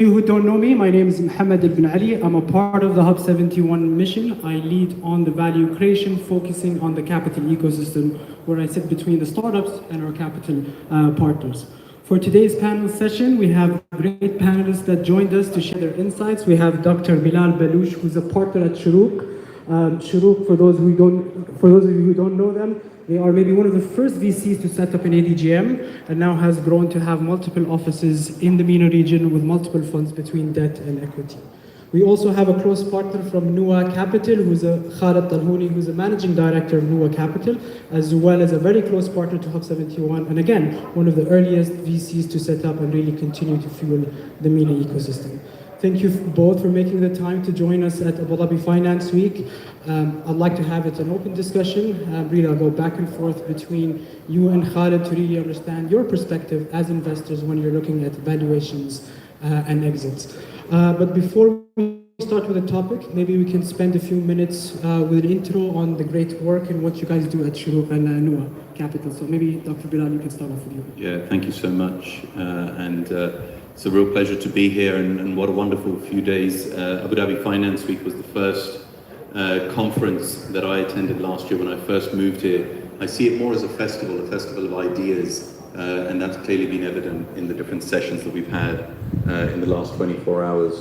You who don't know me, my name is Mohammed Ibn Ali. I'm a part of the Hub 71 mission. I lead on the value creation, focusing on the capital ecosystem, where I sit between the startups and our capital partners. For today's panel session, we have great panelists that joined us to share their insights. We have Dr. Bilal Balouch, who's a partner at Shuruk. Shuruk, for those of you who don't know them, they are maybe one of the first VCs to set up an ADGM and now has grown to have multiple offices in the MENA region with multiple funds between debt and equity. We also have a close partner from Nua Capital, who's Khalid Talhouni, who's a managing director of Nua Capital, as well as a very close partner to Hub 71, and again, one of the earliest VCs to set up and really continue to fuel the MENA ecosystem. Thank you both for making the time to join us at Abu Dhabi Finance Week. I'd like to have it an open discussion. Really, I'll go back and forth between you and Khalid to really understand your perspective as investors when you're looking at valuations and exits. But before we start with the topic, maybe we can spend a few minutes with an intro on the great work and what you guys do at Shuruk and Nua Capital. So maybe Dr. Bilal, you can start off with you. Yeah, thank you so much. It's a real pleasure to be here, and what a wonderful few days. Abu Dhabi Finance Week was the first conference that I attended last year when I first moved here. I see it more as a festival of ideas, and that's clearly been evident in the different sessions that we've had in the last 24 hours.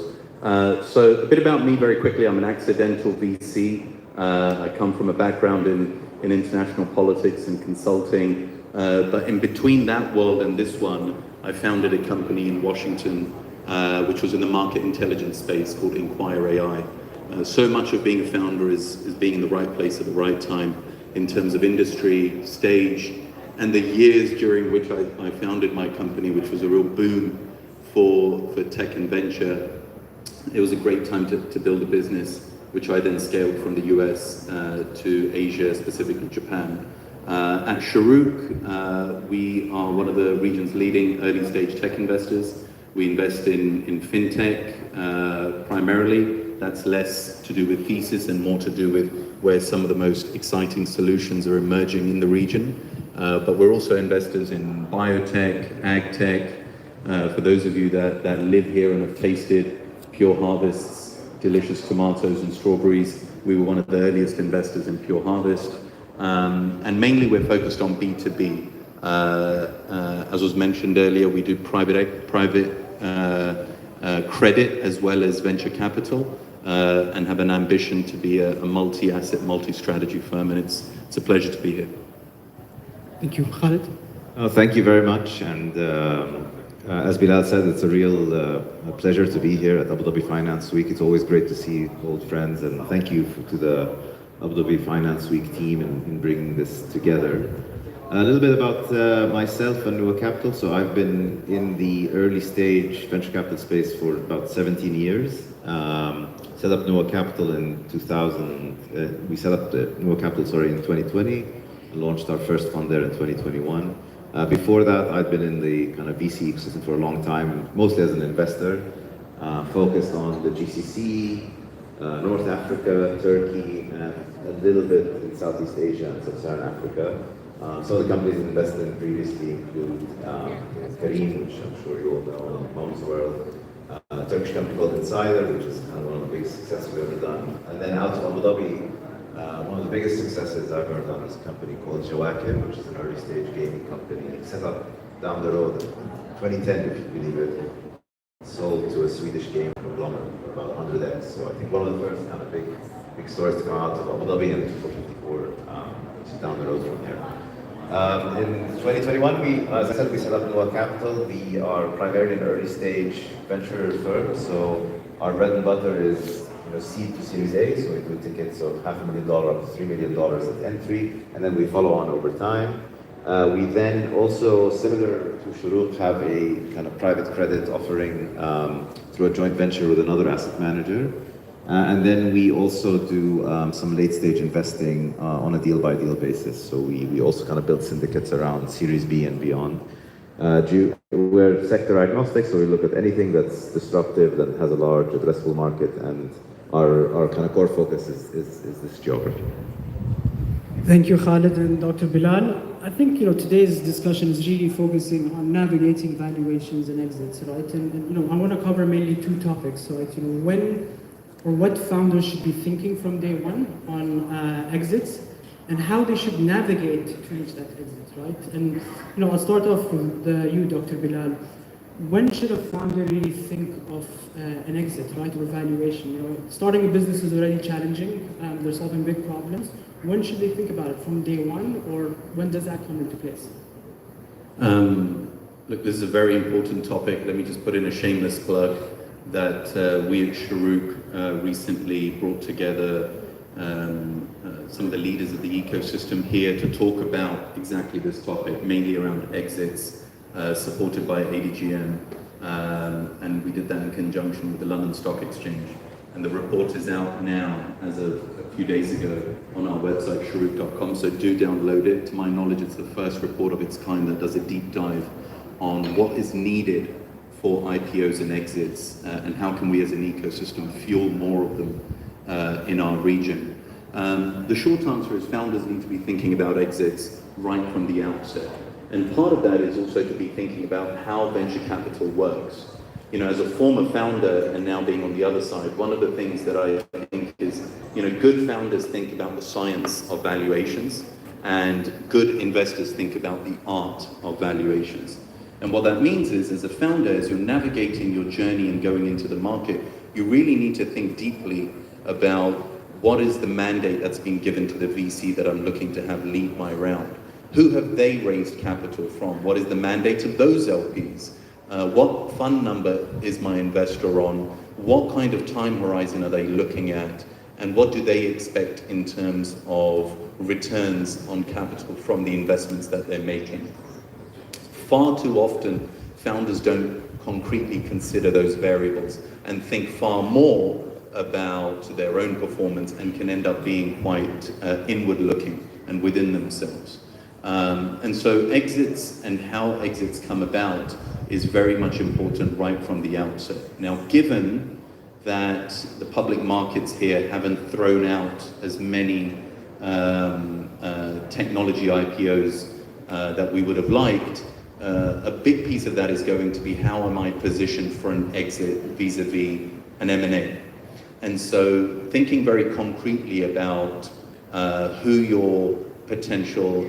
So a bit about me very quickly. I'm an accidental VC. I come from a background in international politics and consulting, but in between that world and this one, I founded a company in Washington, which was in the market intelligence space called Inquire AI. So much of being a founder is being in the right place at the right time in terms of industry, stage, and the years during which I founded my company, which was a real boom for tech and venture. It was a great time to build a business, which I then scaled from the US to Asia, specifically Japan. At Shuruk, we are one of the region's leading early stage tech investors. We invest in fintech primarily. That's less to do with thesis and more to do with where some of the most exciting solutions are emerging in the region. But we're also investors in biotech, ag tech. For those of you that live here and have tasted Pure Harvest's delicious tomatoes and strawberries, we were one of the earliest investors in Pure Harvest. And mainly we're focused on B2B. As was mentioned earlier, we do private credit as well as venture capital, and have an ambition to be a multi-asset, multi-strategy firm, and it's a pleasure to be here. Thank you. Khalid? Thank you very much, and as Bilal said, it's a real pleasure to be here at Abu Dhabi Finance Week. It's always great to see old friends, and thank you to the Abu Dhabi Finance Week team in bringing this together. A little bit about myself and Nua Capital. So I've been in the early stage venture capital space for about 17 years. Set up Nua Capital in 2000. We set up Nua Capital, in 2020. Launched our first fund there in 2021. Before that, I'd been in the kind of VC ecosystem for a long time, mostly as an investor, focused on the GCC, North Africa, Turkey, and a little bit in Southeast Asia and Sub-Saharan Africa. Some of the companies invested in previously include Kareem, which I'm sure you all know, Mom's World, a Turkish company called Insider, which is kind of one of the biggest successes we've ever done. And then out to Abu Dhabi, one of the biggest successes I've ever done is a company called Jawakim, which is an early stage gaming company set up down the road in 2010, if you believe it. Sold to a Swedish game conglomerate for about 100x. So I think one of the first kind of big stories to come out of Abu Dhabi and 454, which is down the road from here. In 2021, as I said, we set up Nua Capital. We are primarily an early stage venture firm. So our bread and butter is seed to Series A. So we do tickets of $500,000 up to $3 million at entry, and then we follow on over time. We then also, similar to Shuruk, have a kind of private credit offering through a joint venture with another asset manager. And then we also do some late stage investing on a deal by deal basis. So we also kind of build syndicates around Series B and beyond. We're sector agnostic, so we look at anything that's disruptive, that has a large addressable market, and our kind of core focus is this geography. Thank you, Khalid and Dr. Bilal. I think today's discussion is really focusing on navigating valuations and exits, right? And I want to cover mainly two topics, right? When or what founders should be thinking from day one on exits, and how they should navigate to reach that exit, right? And I'll start off with you, Dr. Bilal. When should a founder really think of an exit, right, or valuation? Starting a business is already challenging. They're solving big problems. When should they think about it? From day one, or when does that come into place? Look, this is a very important topic. Let me just put in a shameless plug that we at Shuruk recently brought together some of the leaders of the ecosystem here to talk about exactly this topic, mainly around exits, supported by ADGM, and we did that in conjunction with the London Stock Exchange. And the report is out now, as of a few days ago, on our website, shuruk.com, so do download it. To my knowledge, it's the first report of its kind that does a deep dive on what is needed for IPOs and exits, and how can we as an ecosystem fuel more of them in our region. The short answer is founders need to be thinking about exits right from the outset. And part of that is also to be thinking about how venture capital works. As a former founder and now being on the other side, one of the things that I think is, good founders think about the science of valuations, and good investors think about the art of valuations. And what that means is, as a founder, as you're navigating your journey and going into the market, you really need to think deeply about what is the mandate that's been given to the VC that I'm looking to have lead my round. Who have they raised capital from? What is the mandate of those LPs? What fund number is my investor on? What kind of time horizon are they looking at? And what do they expect in terms of returns on capital from the investments that they're making? Far too often, founders don't concretely consider those variables and think far more about their own performance, and can end up being quite inward-looking and within themselves. And so exits and how exits come about is very much important right from the outset. Now, given that the public markets here haven't thrown out as many technology IPOs that we would have liked, a big piece of that is going to be how am I positioned for an exit vis-a-vis an M&A. And so thinking very concretely about who your potential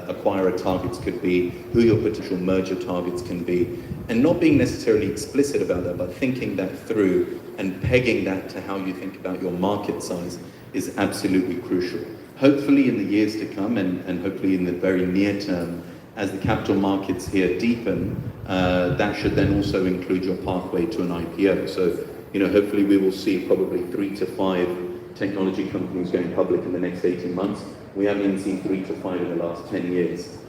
acquirer targets could be, who your potential merger targets can be, and not being necessarily explicit about that, but thinking that through and pegging that to how you think about your market size is absolutely crucial. Hopefully in the years to come, and hopefully in the very near term, as the capital markets here deepen, that should then also include your pathway to an IPO. So, hopefully we will see probably 3 to 5 technology companies going public in the next 18 months. We haven't even seen 3 to 5 in the last 10 years.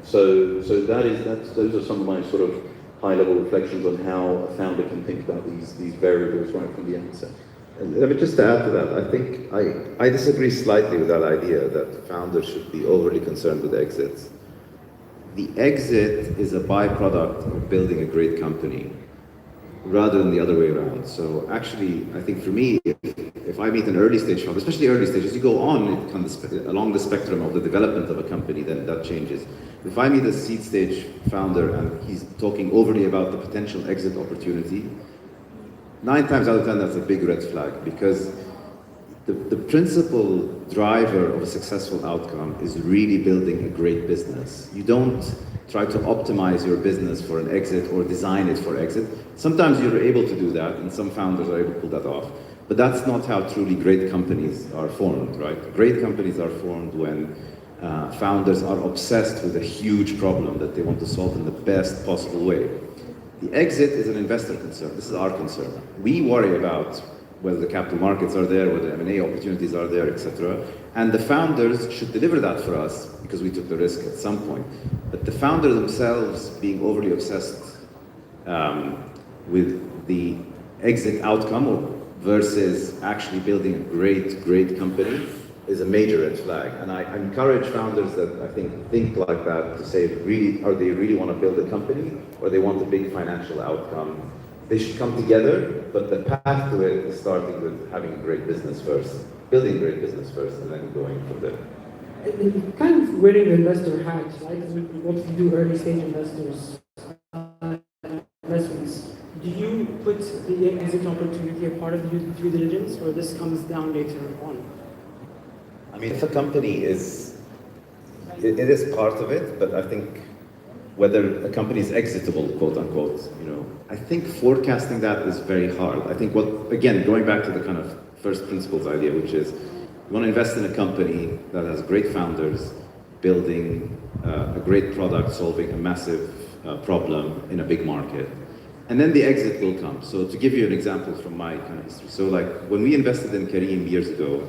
So those are some of my sort of high-level reflections on how a founder can think about these variables right from the outset. And let me just add to that. I think I disagree slightly with that idea that founders should be overly concerned with exits. The exit is a byproduct of building a great company, rather than the other way around. So actually, I think for me, if I meet an early stage founder, especially early stage, as you go on along the spectrum of the development of a company, then that changes. If I meet a seed stage founder and he's talking overly about the potential exit opportunity, 9 times out of 10, that's a big red flag, because the principal driver of a successful outcome is really building a great business. You don't try to optimize your business for an exit or design it for exit. Sometimes you're able to do that, and some founders are able to pull that off. But that's not how truly great companies are formed, right? Great companies are formed when founders are obsessed with a huge problem that they want to solve in the best possible way. The exit is an investor concern. This is our concern. We worry about whether the capital markets are there, whether M&A opportunities are there, etc. And the founders should deliver that for us because we took the risk at some point. But the founders themselves being overly obsessed with the exit outcome versus actually building a great company is a major red flag. And I encourage founders that I think like that to say, really, are they really want to build a company or they want a big financial outcome? They should come together, but the path to it is starting with having a great business first, building a great business first, and then going from there. kind of wearing the investor hat, right? Because what we do early stage investors, investments. Do you put the exit opportunity a part of the due diligence, or this comes down later on? I mean, if a company is, it is part of it, but I think whether a company is exitable, quote unquote, I think forecasting that is very hard. I think again, going back to the kind of first principles idea, which is you want to invest in a company that has great founders, building a great product, solving a massive problem in a big market. And then the exit will come. So to give you an example from my kind of history. So like when we invested in Careem years ago,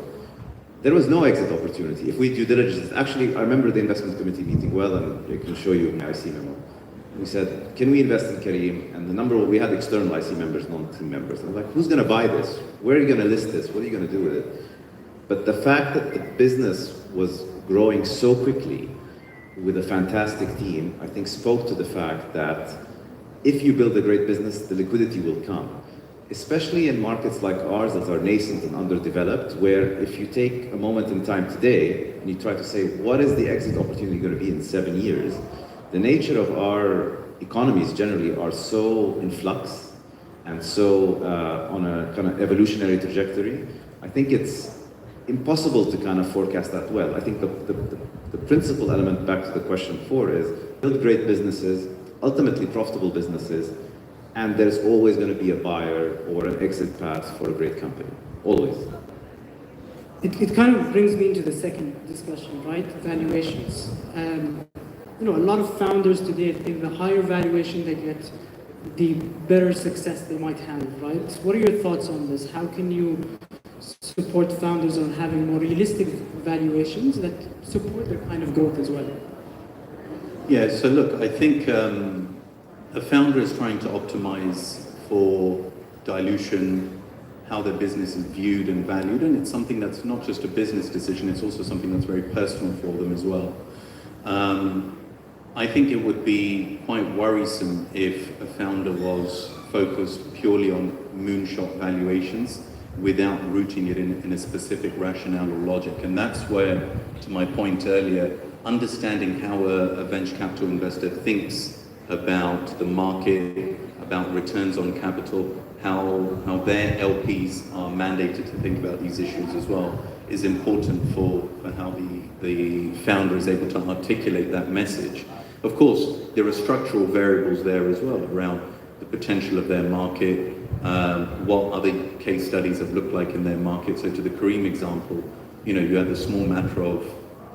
there was no exit opportunity. If we due diligence, actually, I remember the investment committee meeting well, and I can show you my IC memo. We said, can we invest in Careem? And the number, we had external IC members, non-team members. And I'm like, who's going to buy this? Where are you going to list this? What are you going to do with it? But the fact that the business was growing so quickly with a fantastic team, I think spoke to the fact that if you build a great business, the liquidity will come. Especially in markets like ours that are nascent and underdeveloped, where if you take a moment in time today and you try to say, what is the exit opportunity going to be in 7 years? The nature of our economies generally are so in flux and so on a kind of evolutionary trajectory. I think it's impossible to kind of forecast that well. I think the principal element, back to the question 4, is build great businesses, ultimately profitable businesses, and there's always going to be a buyer or an exit path for a great company, always. It kind of brings me into the second discussion, right? Valuations. A lot of founders today think the higher valuation they get, the better success they might have, right? What are your thoughts on this? How can you support founders on having more realistic valuations that support their kind of growth as well? Yeah, so look, I think a founder is trying to optimize for dilution, how their business is viewed and valued, and it's something that's not just a business decision, it's also something that's very personal for them as well. I think it would be quite worrisome if a founder was focused purely on moonshot valuations without rooting it in a specific rationale or logic. And that's where, to my point earlier, understanding how a venture capital investor thinks about the market, about returns on capital, how their LPs are mandated to think about these issues as well, is important for how the founder is able to articulate that message. Of course, there are structural variables there as well around the potential of their market, what other case studies have looked like in their market. So to the Careem example, you had the small matter of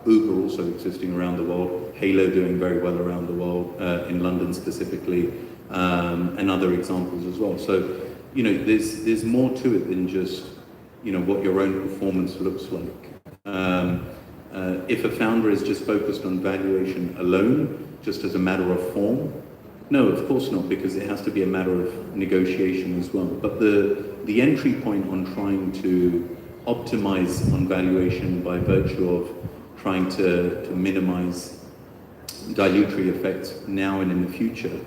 Uber also existing around the world, Halo doing very well around the world, in London specifically, and other examples as well. So, there's more to it than just, what your own performance looks like. If a founder is just focused on valuation alone, just as a matter of form, no, of course not, because it has to be a matter of negotiation as well. But the entry point on trying to optimize on valuation by virtue of trying to minimize dilutory effects now and in the future,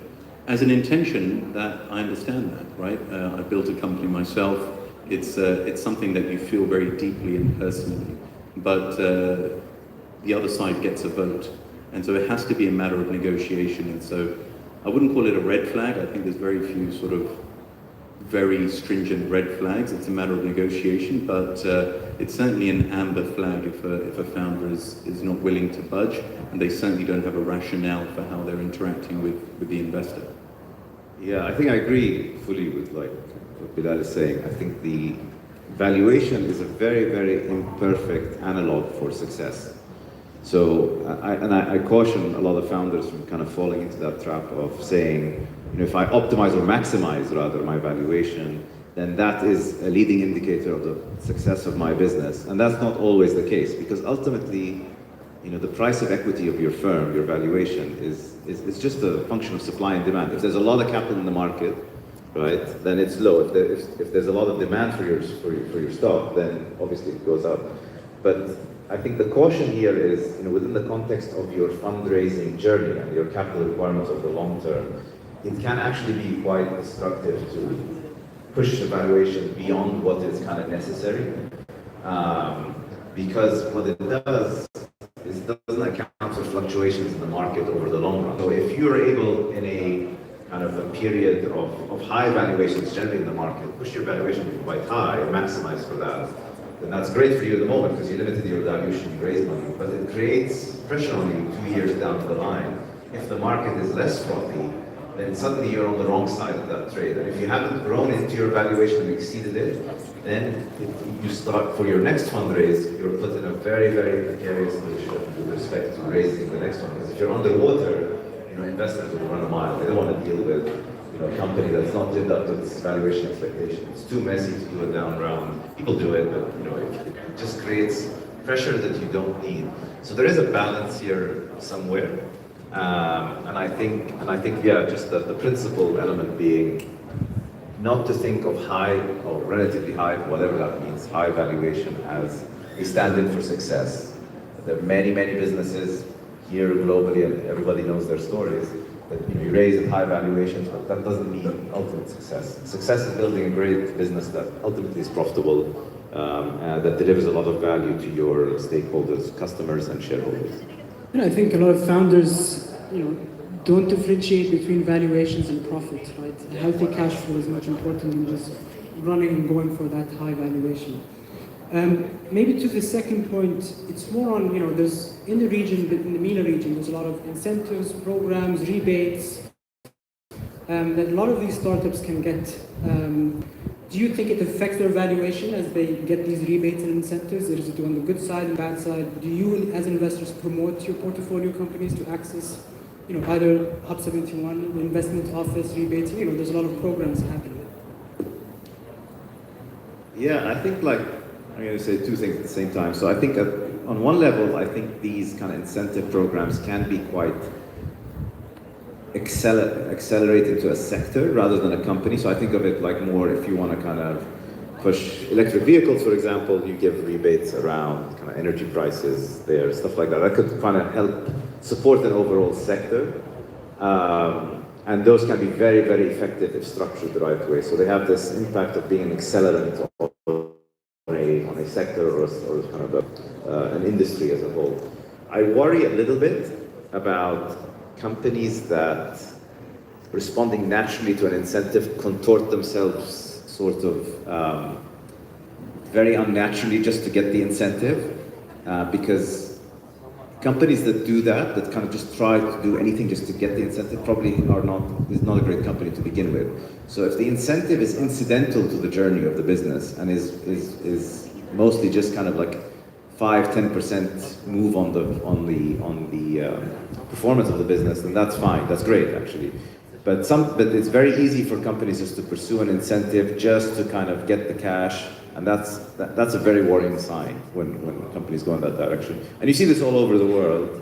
as an intention, that I understand that, right? I built a company myself. It's something that you feel very deeply and personally, but the other side gets a vote. And so it has to be a matter of negotiation. And so I wouldn't call it a red flag. I think there's very few sort of very stringent red flags. It's a matter of negotiation, but it's certainly an amber flag if a founder is not willing to budge, and they certainly don't have a rationale for how they're interacting with the investor. Yeah, I think I agree fully with what Bilal is saying. I think the valuation is a very, very imperfect analog for success. So, I caution a lot of founders from kind of falling into that trap of saying, if I optimize or maximize rather my valuation, then that is a leading indicator of the success of my business. And that's not always the case, because ultimately, the price of equity of your firm, your valuation, is just a function of supply and demand. If there's a lot of capital in the market, right, then it's low. If there's a lot of demand for your stock, then obviously it goes up. But I think the caution here is, within the context of your fundraising journey and your capital requirements of the long term, it can actually be quite destructive to push the valuation beyond what is kind of necessary. Because what it does doesn't account for fluctuations in the market over the long run. So if you're able in a kind of a period of high valuations generally in the market, push your valuation quite high, maximize for that, then that's great for you at the moment because you limited your dilution, you raised money, but it creates pressure on you 2 years down the line. If the market is less frothy, then suddenly you're on the wrong side of that trade. And if you haven't grown into your valuation and exceeded it, then you start, for your next fundraise, you're put in a very, very precarious position with respect to raising the next one. Because if you're underwater, investors will run a mile. They don't want to deal with a company that's not lived up to its valuation expectation. It's too messy to do a down round. People do it, but it just creates pressure that you don't need. So there is a balance here somewhere. And I think, yeah, just the principal element being not to think of high or relatively high, whatever that means, high valuation as a stand-in for success. There are many, many businesses here globally, and everybody knows their stories, that you raise at high valuations, but that doesn't mean ultimate success. Success is building a great business that ultimately is profitable, that delivers a lot of value to your stakeholders, customers, and shareholders. I think a lot of founders, don't differentiate between valuations and profit, right? A healthy cash flow is much important than just running and going for that high valuation. Maybe to the second point, it's more on, there's in the region, in the MENA region, there's a lot of incentives, programs, rebates that a lot of these startups can get. Do you think it affects their valuation as they get these rebates and incentives? Is it on the good side and bad side? Do you, as investors, promote your portfolio companies to access, either Hub 71, the investment office rebates? There's a lot of programs happening. Yeah, I think I'm going to say two things at the same time. So I think on one level, I think these kind of incentive programs can be quite accelerated to a sector rather than a company. So I think of it like more if you want to kind of push electric vehicles, for example, you give rebates around kind of energy prices there, stuff like that. That could kind of help support an overall sector. And those can be very, very effective if structured the right way. So they have this impact of being an accelerant on a sector or kind of an industry as a whole. I worry a little bit about companies that, responding naturally to an incentive, contort themselves sort of very unnaturally just to get the incentive, because companies that do that kind of just try to do anything just to get the incentive probably is not a great company to begin with. So if the incentive is incidental to the journey of the business and is mostly just kind of like 5-10% move on the performance of the business, then that's fine. That's great, actually. But it's very easy for companies just to pursue an incentive just to kind of get the cash, and that's a very worrying sign when companies go in that direction. And you see this all over the world,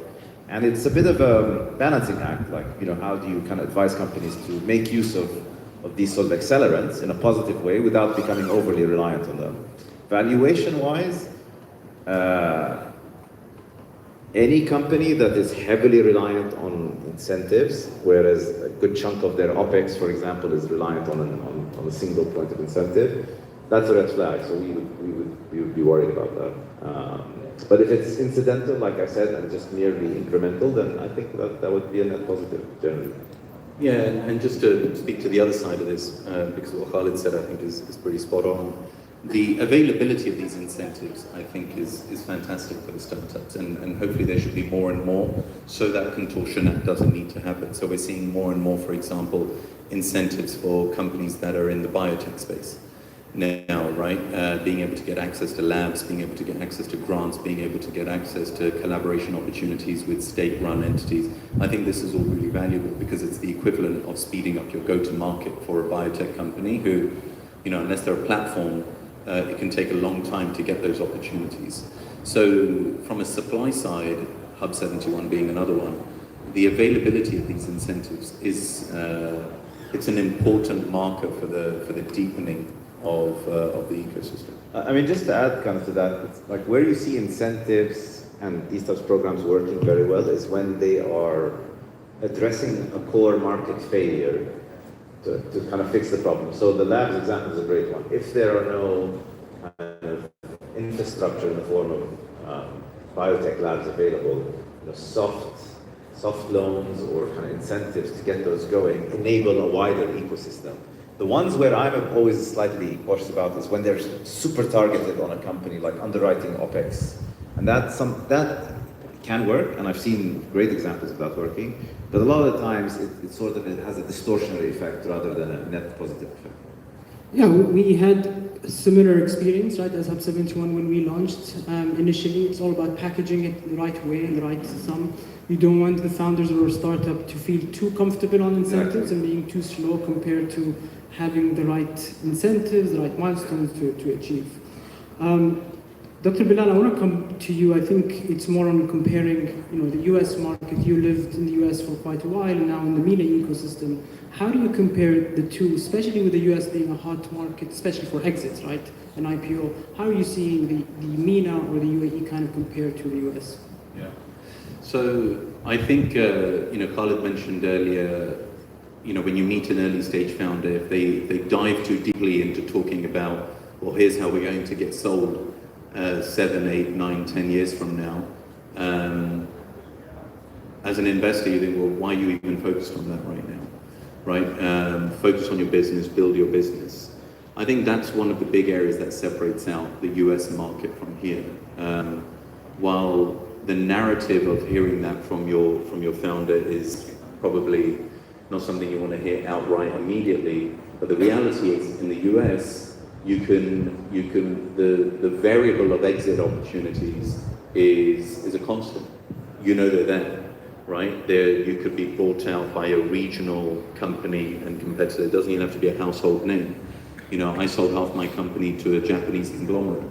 and it's a bit of a balancing act. Like, how do you kind of advise companies to make use of these sort of accelerants in a positive way without becoming overly reliant on them? Valuation-wise, any company that is heavily reliant on incentives, whereas a good chunk of their OPEX, for example, is reliant on a single point of incentive, that's a red flag. So we would be worried about that. But if it's incidental, like I said, and just merely incremental, then I think that would be a net positive generally. Yeah, and just to speak to the other side of this, because what Khalid said I think is pretty spot on. The availability of these incentives, I think, is fantastic for the startups, and hopefully there should be more and more, so that contortion doesn't need to happen. So we're seeing more and more, for example, incentives for companies that are in the biotech space now, right? Being able to get access to labs, being able to get access to grants, being able to get access to collaboration opportunities with state-run entities. I think this is all really valuable because it's the equivalent of speeding up your go-to-market for a biotech company who, unless they're a platform, it can take a long time to get those opportunities. So from a supply side, Hub 71 being another one, the availability of these incentives is it's an important marker for the deepening of the ecosystem. I mean, just to add kind of to that, it's like where you see incentives and these types of programs working very well is when they are addressing a core market failure to kind of fix the problem. So the labs example is a great one. If there are no kind of infrastructure in the form of biotech labs available, soft loans or kind of incentives to get those going, enable a wider ecosystem. The ones where I'm always slightly cautious about is when they're super targeted on a company, like underwriting OPEX. And that can work, and I've seen great examples of that working, but a lot of the times it has a distortionary effect rather than a net positive effect. Yeah, we had a similar experience, right, as Hub 71 when we launched. Initially, it's all about packaging it the right way and the right sum. You don't want the founders of a startup to feel too comfortable on incentives and being too slow compared to having the right incentives, the right milestones to achieve. Dr. Bilal, I want to come to you. I think it's more on comparing, the US market. You lived in the US for quite a while, and now in the MENA ecosystem. How do you compare the two, especially with the US being a hot market, especially for exits, right, an IPO? How are you seeing the MENA or the UAE kind of compare to the US? Yeah. So I think, Khalid mentioned earlier, when you meet an early stage founder, if they dive too deeply into talking about, well, here's how we're going to get sold 7, 8, 9, 10 years from now, as an investor, you think, well, why are you even focused on that right now, right? Focus on your business, build your business. I think that's one of the big areas that separates out the US market from here. While the narrative of hearing that from your founder is probably not something you want to hear outright immediately, but the reality is in the US, the variable of exit opportunities is a constant. They're there, right? You could be bought out by a regional company and competitor. It doesn't even have to be a household name. I sold half my company to a Japanese conglomerate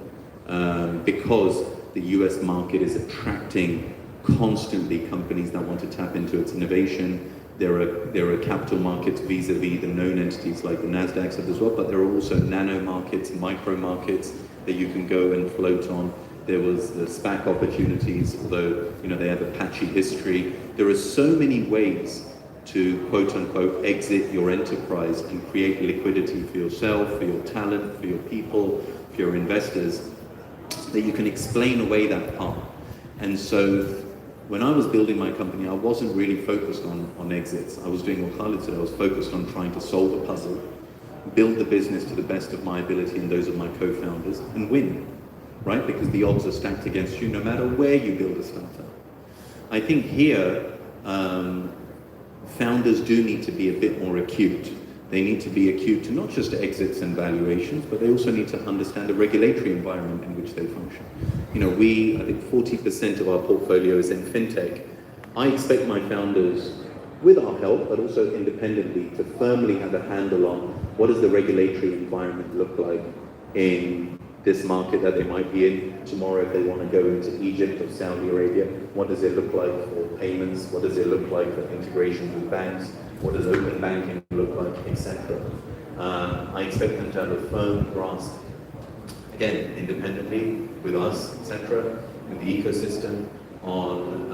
because the US market is attracting constantly companies that want to tap into its innovation. There are capital markets vis-a-vis the known entities like the NASDAQs as well, but there are also nano markets, micro markets that you can go and float on. There was the SPAC opportunities, although they have a patchy history. There are so many ways to quote unquote exit your enterprise and create liquidity for yourself, for your talent, for your people, for your investors, that you can explain away that part. And so when I was building my company, I wasn't really focused on exits. I was doing what Khalid said. I was focused on trying to solve a puzzle, build the business to the best of my ability and those of my co-founders, and win, right? Because the odds are stacked against you no matter where you build a startup. I think here, founders do need to be a bit more acute. They need to be acute to not just exits and valuations, but they also need to understand the regulatory environment in which they function. I think 40% of our portfolio is in fintech. I expect my founders, with our help, but also independently, to firmly have a handle on what does the regulatory environment look like in this market that they might be in tomorrow if they want to go into Egypt or Saudi Arabia. What does it look like for payments? What does it look like for integration with banks? What does open banking look like, etc. I expect them to have a firm grasp, again, independently with us, etc., with the ecosystem, on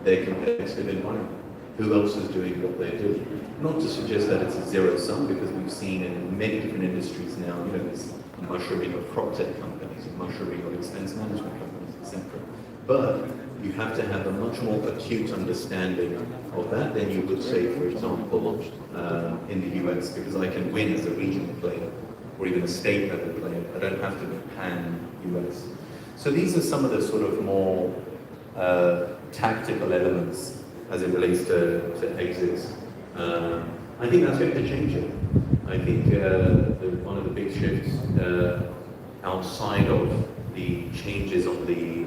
their competitive environment. Who else is doing what they're doing? Not to suggest that it's a zero sum, because we've seen in many different industries now, there's mushrooming of prop tech companies, mushrooming of expense management companies, etc. But you have to have a much more acute understanding of that than you would say, for example, in the US, because I can win as a regional player or even a state level player. I don't have to be pan-US. So these are some of the sort of more tactical elements as it relates to exits. I think that's going to change it. I think one of the big shifts outside of the changes on the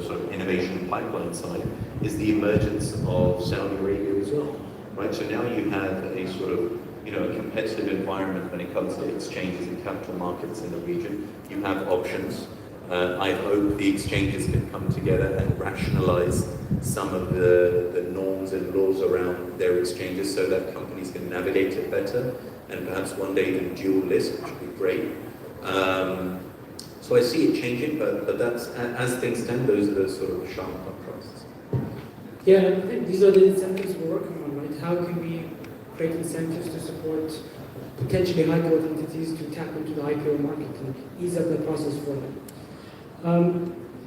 sort of innovation pipeline side is the emergence of Saudi Arabia as well, right? So now you have a sort of a competitive environment when it comes to exchanges and capital markets in the region. You have options. I hope the exchanges can come together and rationalize some of the norms and laws around their exchanges so that companies can navigate it better, and perhaps one day even dual list, which would be great. So I see it changing, but that's, as things stand, those are the sort of sharp contrasts. Yeah, I think these are the incentives we're working on, right? How can we create incentives to support potentially high growth entities to tap into the IPO market and ease up the process for them?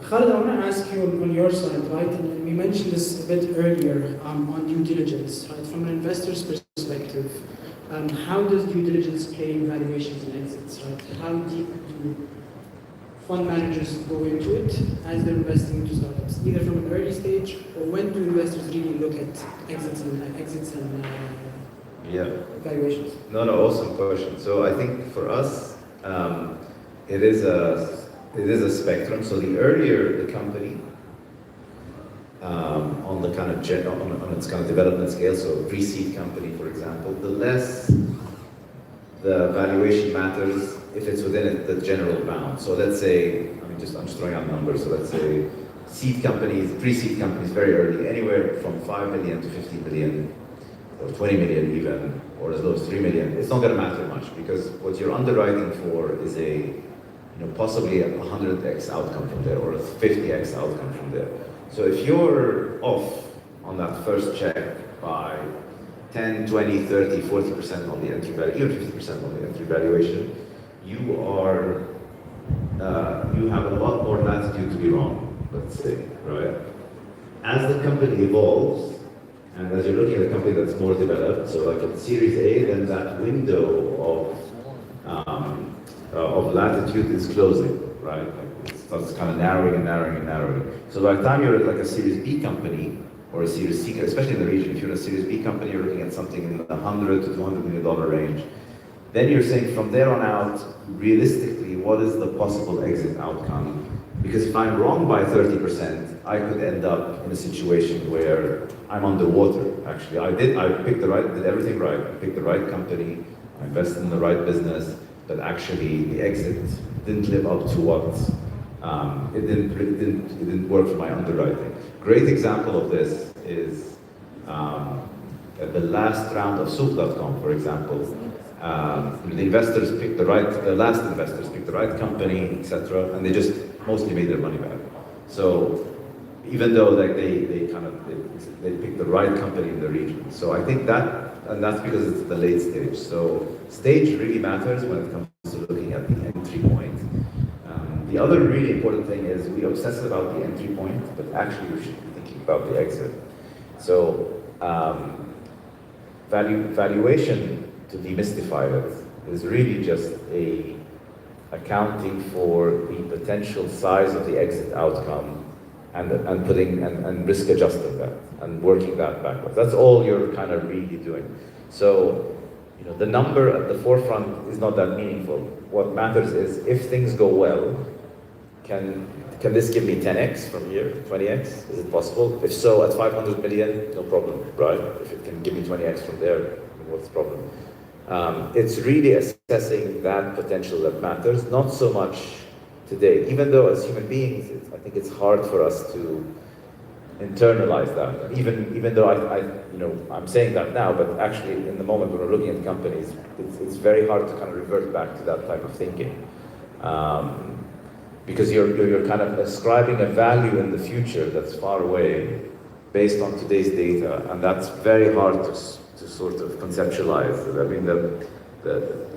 Khalid, I want to ask you on your side, right? And we mentioned this a bit earlier on due diligence, right? From an investor's perspective, how does due diligence play in valuations and exits, right? How deep do fund managers go into it as they're investing into startups, either from an early stage, or when do investors really look at exits and valuations? No, awesome question. So I think for us, it is a spectrum. So the earlier the company, on the kind of on its kind of development scale, so pre-seed company, for example, the less the valuation matters if it's within the general bound. So let's say, I'm just throwing out numbers. So let's say seed companies, pre-seed companies, very early, anywhere from 5 million to 50 million, or 20 million even, or as low as 3 million. It's not going to matter much because what you're underwriting for is possibly a 100x outcome from there, or a 50x outcome from there. So if you're off on that first check by 10, 20, 30, 40% on the entry value, even 50% on the entry valuation, you have a lot more latitude to be wrong, let's say, right? As the company evolves, and as you're looking at a company that's more developed, so like at Series A, then that window of latitude is closing, right? Like it starts kind of narrowing and narrowing and narrowing. So by the time you're at like a Series B company, or a Series C, especially in the region, if you're in a Series B company, you're looking at something in the $100 to $200 million range. Then you're saying from there on out, realistically, what is the possible exit outcome? Because if I'm wrong by 30%, I could end up in a situation where I'm underwater. Actually, I did everything right. I picked the right company, I invested in the right business, but actually the exit didn't live up to what it didn't work for my underwriting. Great example of this is the last round of Souq.com, for example. The last investors picked the right company, etc., and they just mostly made their money back. So even though like they picked the right company in the region. So I think that's because it's the late stage. So stage really matters when it comes to looking at the entry point. The other really important thing is we obsess about the entry point, but actually we should be thinking about the exit. So valuation, to demystify it, is really just accounting for the potential size of the exit outcome and risk adjusting that and working that backwards. That's all you're kind of really doing. So the number at the forefront is not that meaningful. What matters is if things go well, can this give me 10x from here, 20x? Is it possible? If so, at 500 million, no problem, right? If it can give me 20x from there, what's the problem? It's really assessing that potential that matters, not so much today. Even though as human beings, I think it's hard for us to internalize that. Even though I'm saying that now, but actually in the moment when we're looking at companies, it's very hard to kind of revert back to that type of thinking. Because you're kind of ascribing a value in the future that's far away based on today's data, and that's very hard to sort of conceptualize. I mean,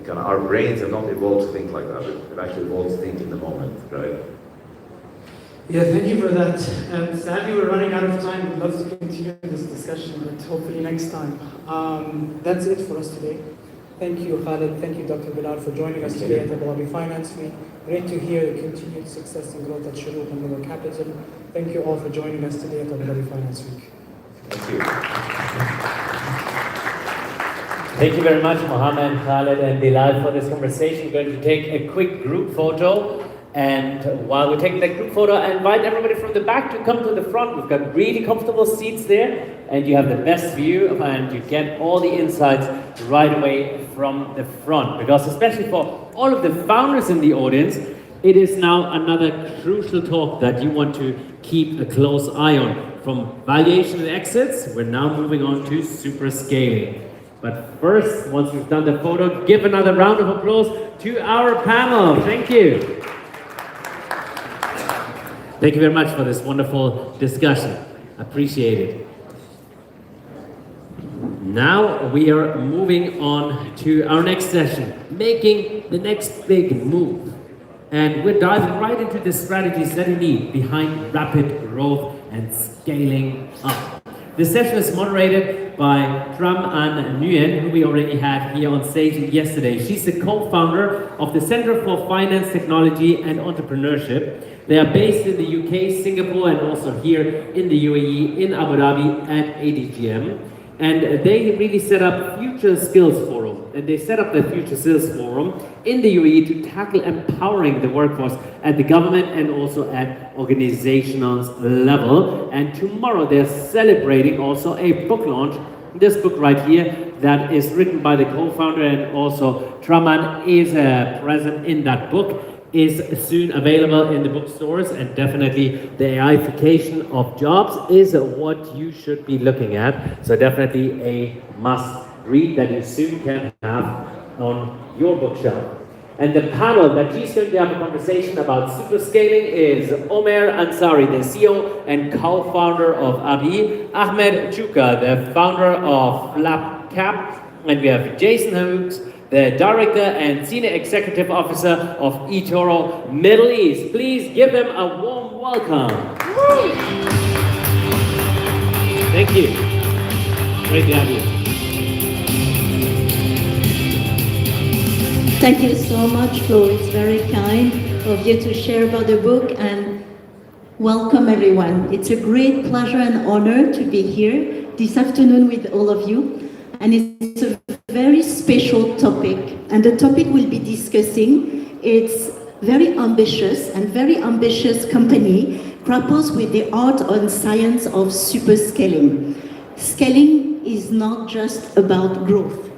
kind of our brains have not evolved to think like that. They've actually evolved to think in the moment, right? Yeah, thank you for that. Sadly, we're running out of time. We'd love to continue this discussion, but hopefully next time. That's it for us today. Thank you, Khalid. Thank you, Dr. Bilal, for joining us today at Dhabi Finance Week. Great to hear the continued success and growth at Shuruq and Lower Capital. Thank you all for joining us today at Dhabi Finance Week. Thank you. Thank you very much, Mohammed, Khalid, and Bilal, for this conversation. We're going to take a quick group photo. And while we're taking that group photo, I invite everybody from the back to come to the front. We've got really comfortable seats there, and you have the best view, and you get all the insights right away from the front. Because especially for all of the founders in the audience, it is now another crucial talk that you want to keep a close eye on. From valuation and exits, we're now moving on to super scaling. But first, once we've done the photo, give another round of applause to our panel. Thank you. Thank you very much for this wonderful discussion. Appreciate it. Now we are moving on to our next session, making the next big move. And we're diving right into the strategies that you need behind rapid growth and scaling up. This session is moderated by Tram An Nguyen, who we already had here on stage yesterday. She's the co-founder of the Center for Finance Technology and Entrepreneurship. They are based in the UK, Singapore, and also here in the UAE, in Abu Dhabi at ADFW. And they really set up Future Skills Forum. And they set up the Future Skills Forum in the UAE to tackle empowering the workforce at the government and also at organizational level. And tomorrow they're celebrating also a book launch. This book right here that is written by the co-founder, and also Traman is present in that book, is soon available in the bookstores, and definitely the AIification of jobs is what you should be looking at. So definitely a must read that you soon can have on your bookshelf. And the panel that she's going to have a conversation about super scaling is Omer Ansari, the CEO and co-founder of Abi, Ahmed Chuka, the founder of Flapcap, and we have Jason Hooks, the Director and Senior Executive Officer of eToro Middle East. Please give them a warm welcome. Thank you. Great to have you. Thank you so much, Flo. It's very kind of you to share about the book, and welcome everyone. It's a great pleasure and honor to be here this afternoon with all of you. And it's a very special topic, and the topic we'll be discussing, it's very ambitious, and very ambitious company grapples with the art and science of super scaling. Scaling is not just about growth.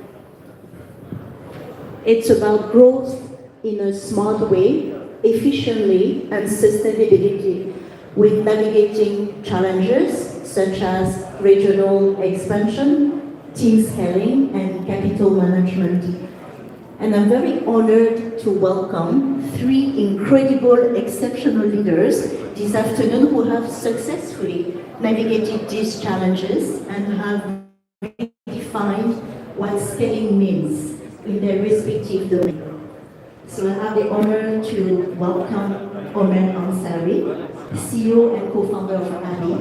It's about growth in a smart way, efficiently, and sustainability, with navigating challenges such as regional expansion, team scaling, and capital management. And I'm very honored to welcome three incredible, exceptional leaders this afternoon who have successfully navigated these challenges and have defined what scaling means in their respective domain. So I have the honor to welcome Omer Ansari, CEO and co-founder of Abi,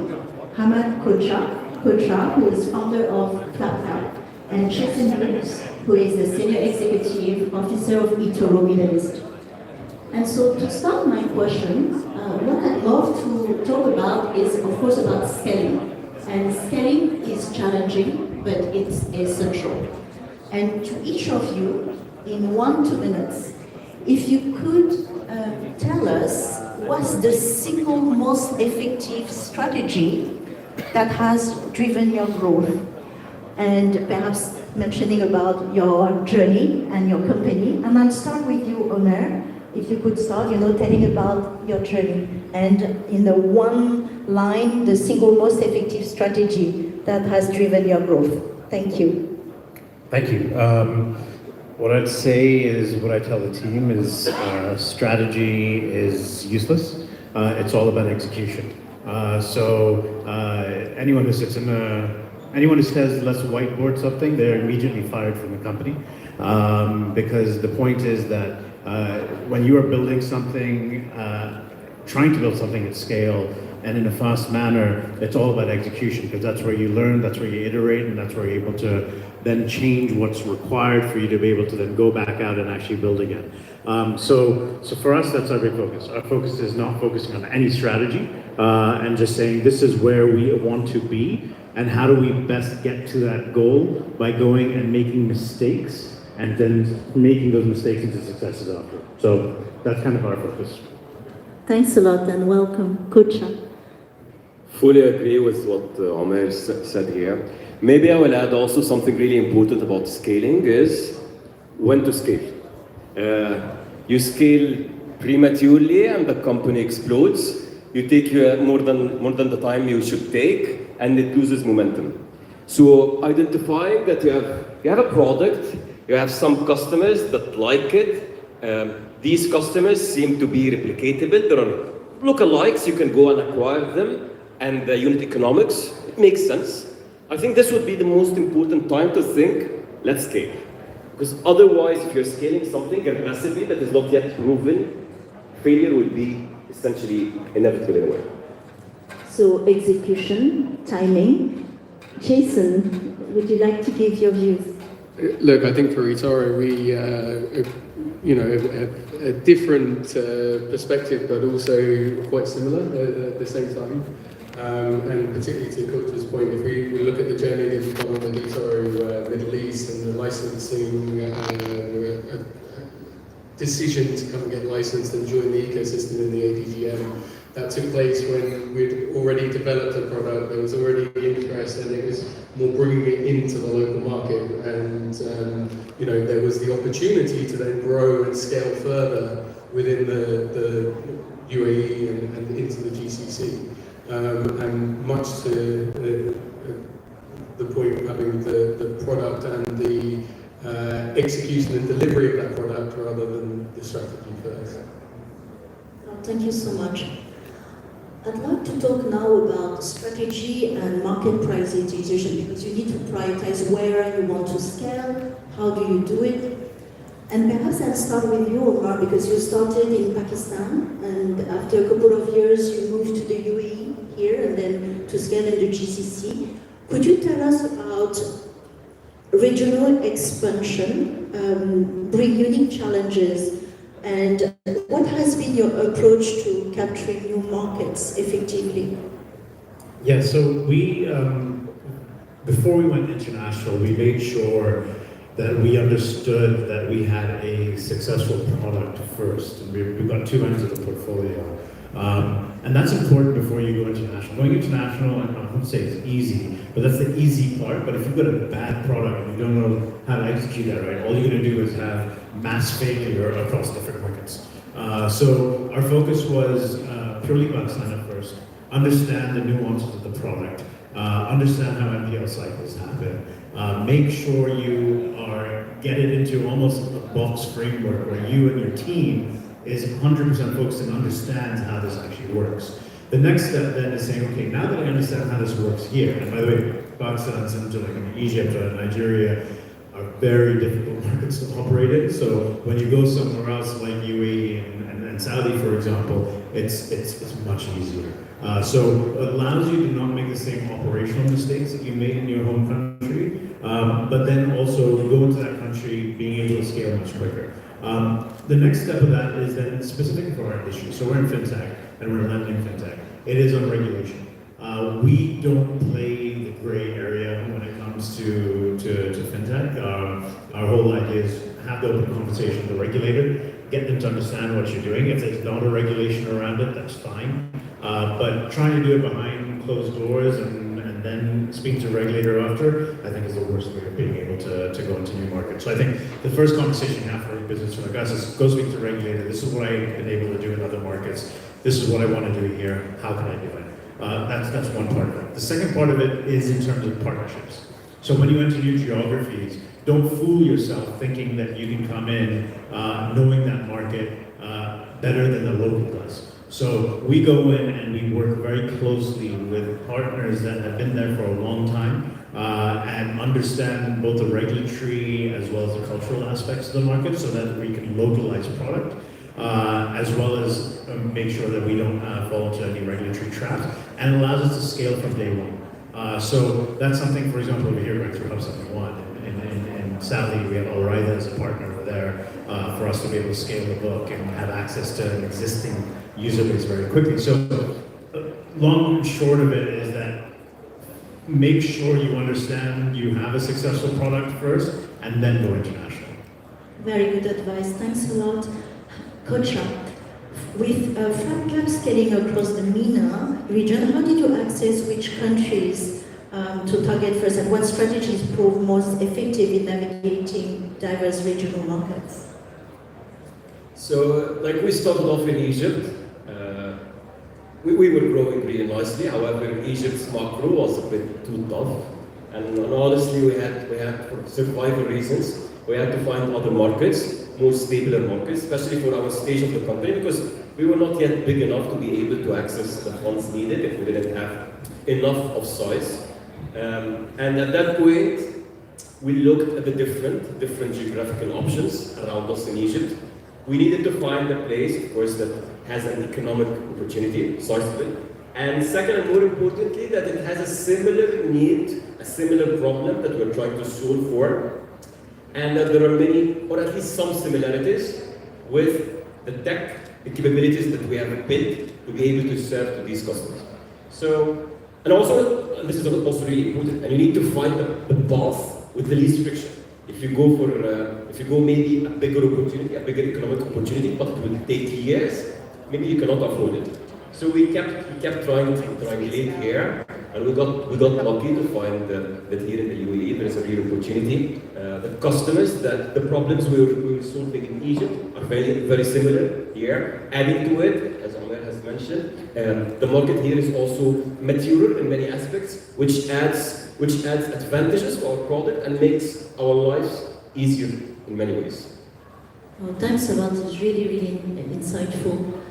Hamad Kocha, who is founder of Flapcap, and Jason Hooks, who is the Senior Executive Officer of eToro Middle East. And so to start my question, what I'd love to talk about is, of course, about scaling. And scaling is challenging, but it's essential. And to each of you, in 1-2 minutes, if you could tell us what's the single most effective strategy that has driven your growth, and perhaps mentioning about your journey and your company. And I'll start with you, Omer. If you could start, telling about your journey, and in the one line, the single most effective strategy that has driven your growth. Thank you. Thank you. What I'd say is, what I tell the team is, strategy is useless. It's all about execution. Anyone who sits in anyone who says let's whiteboard something, they're immediately fired from the company, because the point is that when you are building something, trying to build something at scale and in a fast manner, it's all about execution, because that's where you learn, that's where you iterate, and that's where you're able to then change what's required for you to be able to then go back out and actually build again. So for us, that's our big focus. Our focus is not focusing on any strategy and just saying this is where we want to be, and how do we best get to that goal by going and making mistakes and then making those mistakes into successes after. So that's kind of our focus. Thanks a lot, and welcome, Kocha. Fully agree with what Omer said here. Maybe I will add also something really important about scaling is when to scale. You scale prematurely and the company explodes. You take more than the time you should take, and it loses momentum. So identifying that you have a product, you have some customers that like it. These customers seem to be replicatable. There are lookalikes, you can go and acquire them, and the unit economics, it makes sense. I think this would be the most important time to think, let's scale. Because otherwise, if you're scaling something aggressively that is not yet proven, failure will be essentially inevitable in a way. So execution, timing. Jason, would you like to give your views? Look, I think for eToro, we have a different perspective, but also quite similar at the same time. And particularly to Coach's point, if we look at the journey that we've done with eToro Middle East and the licensing decision to come and get licensed and join the ecosystem in the ADFW, that took place when we'd already developed a product, there was already interest, and it was more bringing it into the local market. And there was the opportunity to then grow and scale further within the UAE and into the GCC. And much to the point of having the product and the execution and delivery of that product rather than the strategy first. Thank you so much. I'd like to talk now about strategy and market prioritization, because you need to prioritize where you want to scale, how do you do it. And perhaps I'll start with you, Omar, because you started in Pakistan, and after a couple of years you moved to the UAE here and then to scale in the GCC. Could you tell us about regional expansion, bring unique challenges, and what has been your approach to capturing new markets effectively? Yeah, so we, before we went international, we made sure that we understood that we had a successful product first. And we've got two ends of the portfolio. And that's important before you go international. Going international, I won't say it's easy, but that's the easy part. But if you've got a bad product and you don't know how to execute that right, all you're going to do is have mass failure across different markets. So our focus was purely Pakistan at first. Understand the nuances of the product. Understand how NPL cycles happen. Make sure you get it into almost a box framework where you and your team is 100% focused and understands how this actually works. The next step then is saying, okay, now that I understand how this works here, and by the way, Pakistan, similar to like Egypt or Nigeria, are very difficult markets to operate in. So when you go somewhere else like UAE and Saudi, for example, it's much easier. So it allows you to not make the same operational mistakes that you made in your home country, but then also go into that country being able to scale much quicker. The next step of that is then specific for our industry. So we're in fintech and we're lending fintech. It is on regulation. We don't play the gray area when it comes to fintech. Our whole idea is have the open conversation with the regulator, get them to understand what you're doing. If there's not a regulation around it, that's fine. But trying to do it behind closed doors and then speak to a regulator after, I think is the worst way of being able to go into new markets. So I think the first conversation you have for a business like us is go speak to a regulator. This is what I've been able to do in other markets. This is what I want to do here. How can I do it? That's one part of it. The second part of it is in terms of partnerships. So when you enter new geographies, don't fool yourself thinking that you can come in knowing that market better than the local does. So we go in and we work very closely with partners that have been there for a long time and understand both the regulatory as well as the cultural aspects of the market so that we can localize product as well as make sure that we don't fall into any regulatory traps, and it allows us to scale from day one. So that's something, for example, over here right through Hub 71 in Saudi, we have Al-Raida as a partner over there for us to be able to scale the book and have access to an existing user base very quickly. So long and short of it is that make sure you understand you have a successful product first and then go international. Very good advice, thanks a lot. Coach, with FatCap scaling across the MENA region, how did you access which countries to target first, and what strategies prove most effective in navigating diverse regional markets? So, like we started off in Egypt, we were growing really nicely. However, Egypt's macro was a bit too tough, and honestly, we had for survival reasons, we had to find other markets, more stable markets, especially for our stage of the company, because we were not yet big enough to be able to access the funds needed if we didn't have enough of size. And at that point, we looked at the different geographical options around us in Egypt. we needed to find a place, of course, that has an economic opportunity, starts with it. And second, and more importantly, that it has a similar need, a similar problem that we're trying to solve for, and that there are many, or at least some similarities with the tech, the capabilities that we have built to be able to serve to these customers. So, and also, and this is also really important, and you need to find the path with the least friction. If you go for, if you go maybe a bigger opportunity, a bigger economic opportunity, but it will take years, maybe you cannot afford it. So we kept trying to triangulate here, and we got lucky to find that here in the UAE there is a real opportunity. The customers, that the problems we were solving in Egypt are very similar here. Adding to it, as Omer has mentioned, the market here is also mature in many aspects, which adds advantages to our product and makes our lives easier in many ways. Well, thanks a lot. It's really insightful.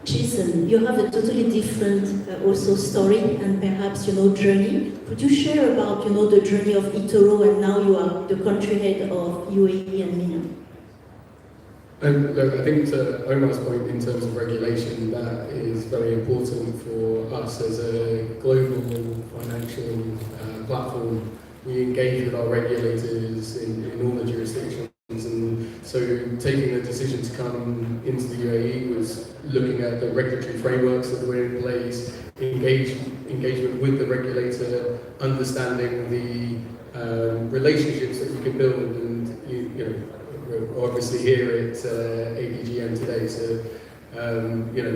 Jason, you have a totally different also story and perhaps journey. Could you share about the journey of eToro, and now you are the country head of UAE and MENA? Look, I think to Omar's point in terms of regulation, that is very important for us as a global financial platform. We engage with our regulators in all the jurisdictions, and so taking the decision to come into the UAE was looking at the regulatory frameworks that were in place, engagement with the regulator, understanding the relationships that you can build, and we're obviously here at ADGM today, so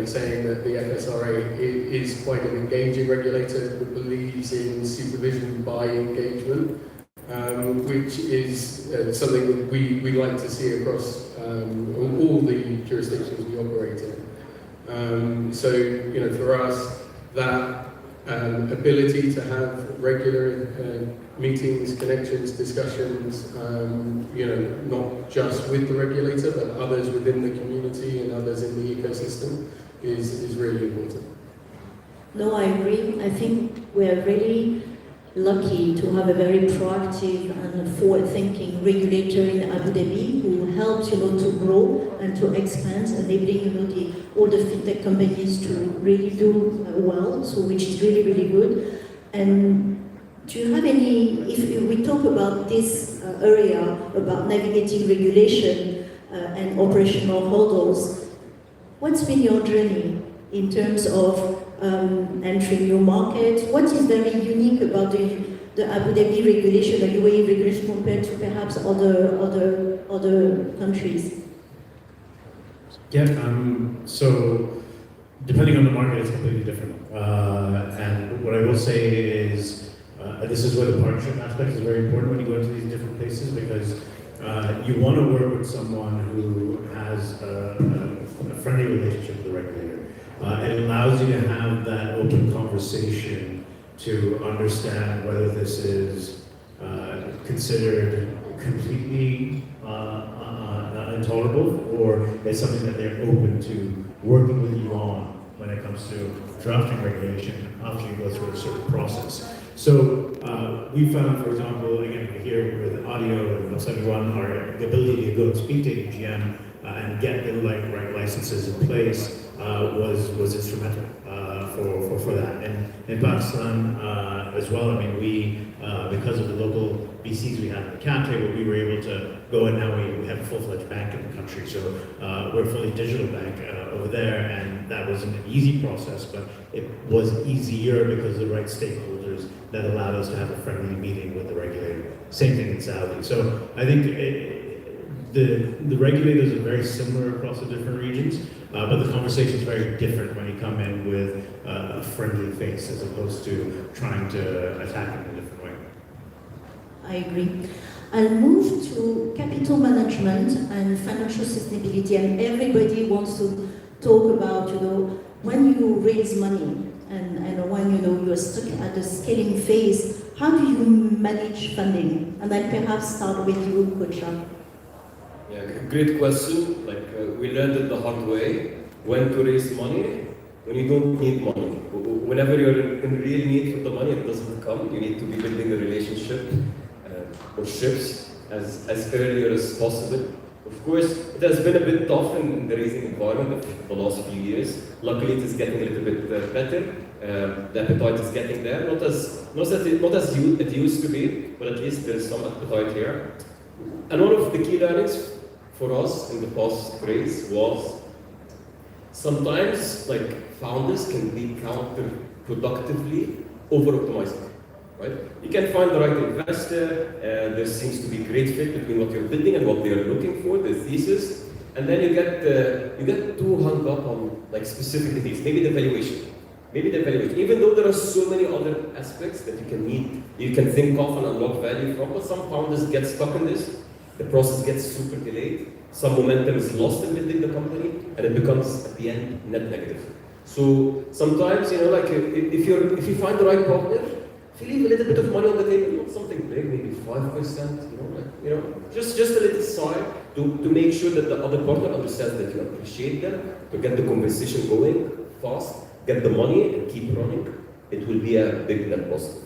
saying that the FSRA is quite an engaging regulator that believes in supervision by engagement, which is something that we like to see across all the jurisdictions we operate in. So for us, that ability to have regular meetings, connections, discussions, not just with the regulator, but others within the community and others in the ecosystem is really important. No, I agree. I think we're really lucky to have a very proactive and forward-thinking regulator in Abu Dhabi who helps, to grow and to expand, enabling, all the fintech companies to really do well, so which is really good. And do you have any, if we talk about this area, about navigating regulation and operational hurdles, what's been your journey in terms of entering new markets? What is very unique about the Abu Dhabi regulation, the UAE regulation, compared to perhaps other countries? Yeah, so depending on the market, it's completely different. And what I will say is, this is where the partnership aspect is very important when you go into these different places, because you want to work with someone who has a friendly relationship with the regulator. It allows you to have that open conversation to understand whether this is considered completely intolerable, or it's something that they're open to working with you on when it comes to drafting regulation after you go through a certain process. So we found, for example, again, here with audio and V16, the ability to go and speak to ADGM and get the right licenses in place was instrumental for that. And in Pakistan as well, I mean, we, because of the local VCs we had in the cap table, we were able to go, and now we have a full-fledged bank in the country. So we're a fully digital bank over there, and that wasn't an easy process, but it was easier because of the right stakeholders that allowed us to have a friendly meeting with the regulator. Same thing in Saudi. So I think the regulators are very similar across the different regions, but the conversation is very different when you come in with a friendly face as opposed to trying to attack in a different way. I agree. I'll move to capital management and financial sustainability, and everybody wants to talk about, when you raise money and when you're stuck at the scaling phase, how do you manage funding? And I'll perhaps start with you, Kocha. Yeah, great question. We learned it the hard way. When to raise money, when you don't need money. Whenever you're in real need for the money, it doesn't come. You need to be building a relationship or ships as earlier as possible. Of course, it has been a bit tough in the raising environment of the last few years. Luckily, it is getting a little bit better. The appetite is getting there, not as it used to be, but at least there is some appetite here. And one of the key learnings for us in the past raise was sometimes founders can be counterproductively over-optimizing. Right? You can find the right investor, there seems to be great fit between what you're building and what they are looking for, the thesis, and then you get too hung up on specific things, maybe the valuation. Even though there are so many other aspects that you can think of and unlock value from, but some founders get stuck in this, the process gets super delayed, some momentum is lost in building the company, and it becomes, at the end, net negative. So sometimes, if you find the right partner, if you leave a little bit of money on the table, not something big, maybe 5%, just a little side to make sure that the other partner understands that you appreciate them, to get the conversation going fast, get the money and keep running, it will be a big net positive.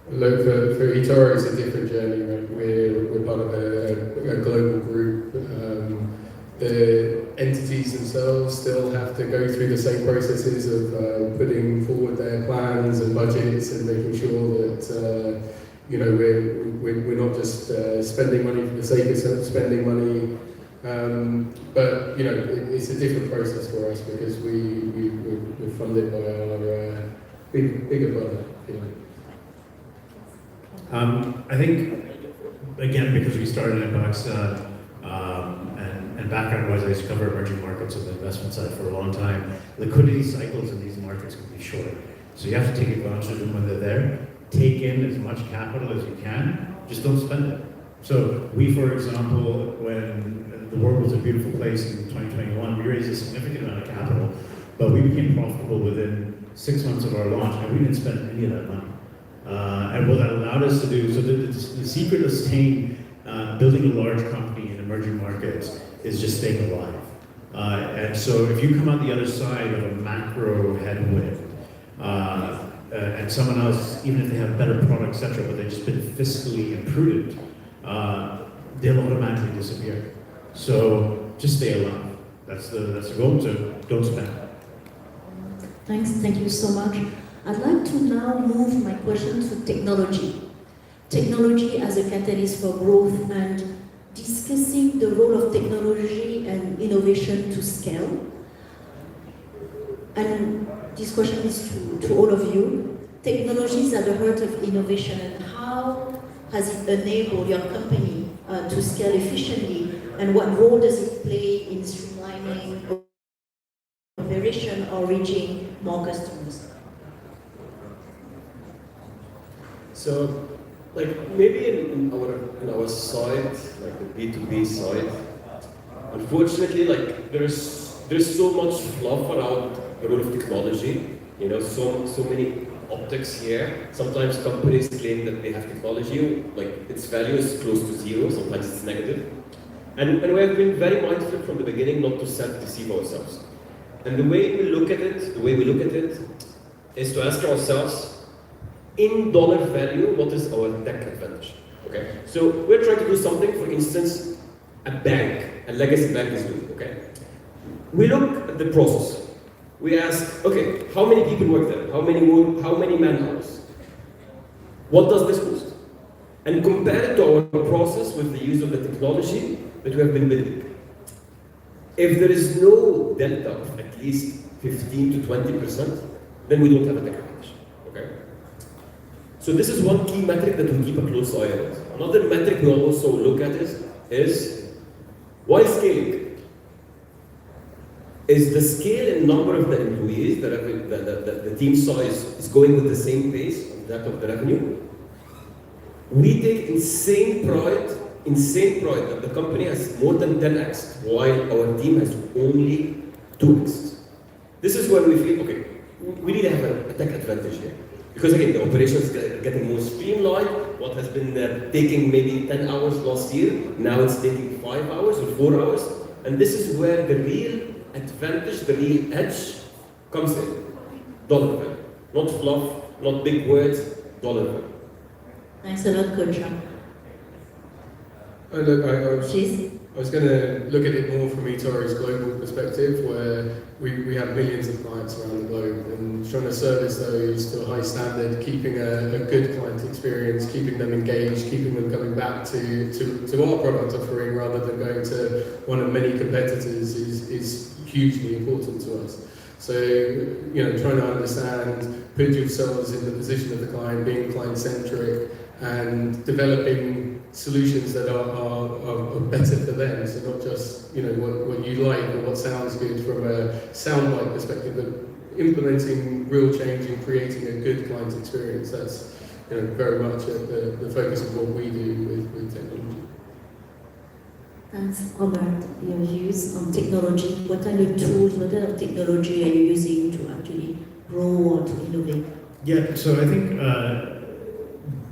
Look, for eToro, it's a different journey. Right? We're part of a global group. The entities themselves still have to go through the same processes of putting forward their plans and budgets and making sure that we're not just spending money for the sake of spending money. But it's a different process for us because we're funded by our bigger brother. I think, again, because we started in Pakistan, and background-wise, I used to cover emerging markets on the investment side for a long time. Liquidity cycles in these markets can be short. So you have to take advantage of them when they're there. Take in as much capital as you can, just don't spend it. So we, for example, when the world was a beautiful place in 2021, we raised a significant amount of capital, but we became profitable within 6 months of our launch, and we didn't spend any of that money. And what that allowed us to do, so the secret of building a large company in emerging markets is just staying alive. And so if you come out the other side of a macro headwind, and someone else, even if they have better products, etc., but they've just been fiscally imprudent, they'll automatically disappear. So just stay alive. That's the goal. So don't spend. Thank you so much. I'd like to now move my question to technology. Technology as a catalyst for growth and discussing the role of technology and innovation to scale. And this question is to all of you. Technology is at the heart of innovation, and how has it enabled your company to scale efficiently, and what role does it play in streamlining operation or reaching more customers? So, maybe in our side, the B2B side, unfortunately, there's so much fluff around the role of technology. So many optics here. Sometimes companies claim that they have technology, its value is close to zero. Sometimes it's negative, and we have been very mindful from the beginning not to self-deceive ourselves. And the way we look at it is to ask ourselves, in dollar value, what is our tech advantage? Okay, so we're trying to do something, for instance, a legacy bank is doing, okay? We look at the process. We ask, okay, how many people work there? How many man-hours? What does this cost? And compare it to our process with the use of the technology that we have been building. If there is no delta of at least 15 to 20%, then we don't have a tech advantage, okay? So this is one key metric that we keep a close eye on. Another metric we also look at is why scaling? Is the scale and number of the employees, the team size is going with the same pace of that of the revenue? We take insane pride that the company has more than 10x, while our team has only 2x. This is where we feel, okay, we need to have a tech advantage here. Because again, the operations are getting more streamlined. What has been taking maybe 10 hours last year, now it's taking 5 hours or 4 hours. And this is where the real advantage, the real edge comes in. Dollar value. Not fluff, not big words, dollar value. Thanks a lot, Coach. Look, Please. I was going to look at it more from eToro's global perspective, where we have millions of clients around the globe, and trying to service those to a high standard, keeping a good client experience, keeping them engaged, keeping them coming back to our product offering rather than going to one of many competitors is hugely important to us. So, trying to understand, put yourselves in the position of the client, being client-centric, and developing solutions that are better for them. So not just what you like or what sounds good from a soundbite perspective, but implementing real change and creating a good client experience. That's very much at the focus of what we do with technology. Thanks, Omar. Your views on technology. What are your tools? What kind of technology are you using to actually grow or to innovate? Yeah, so I think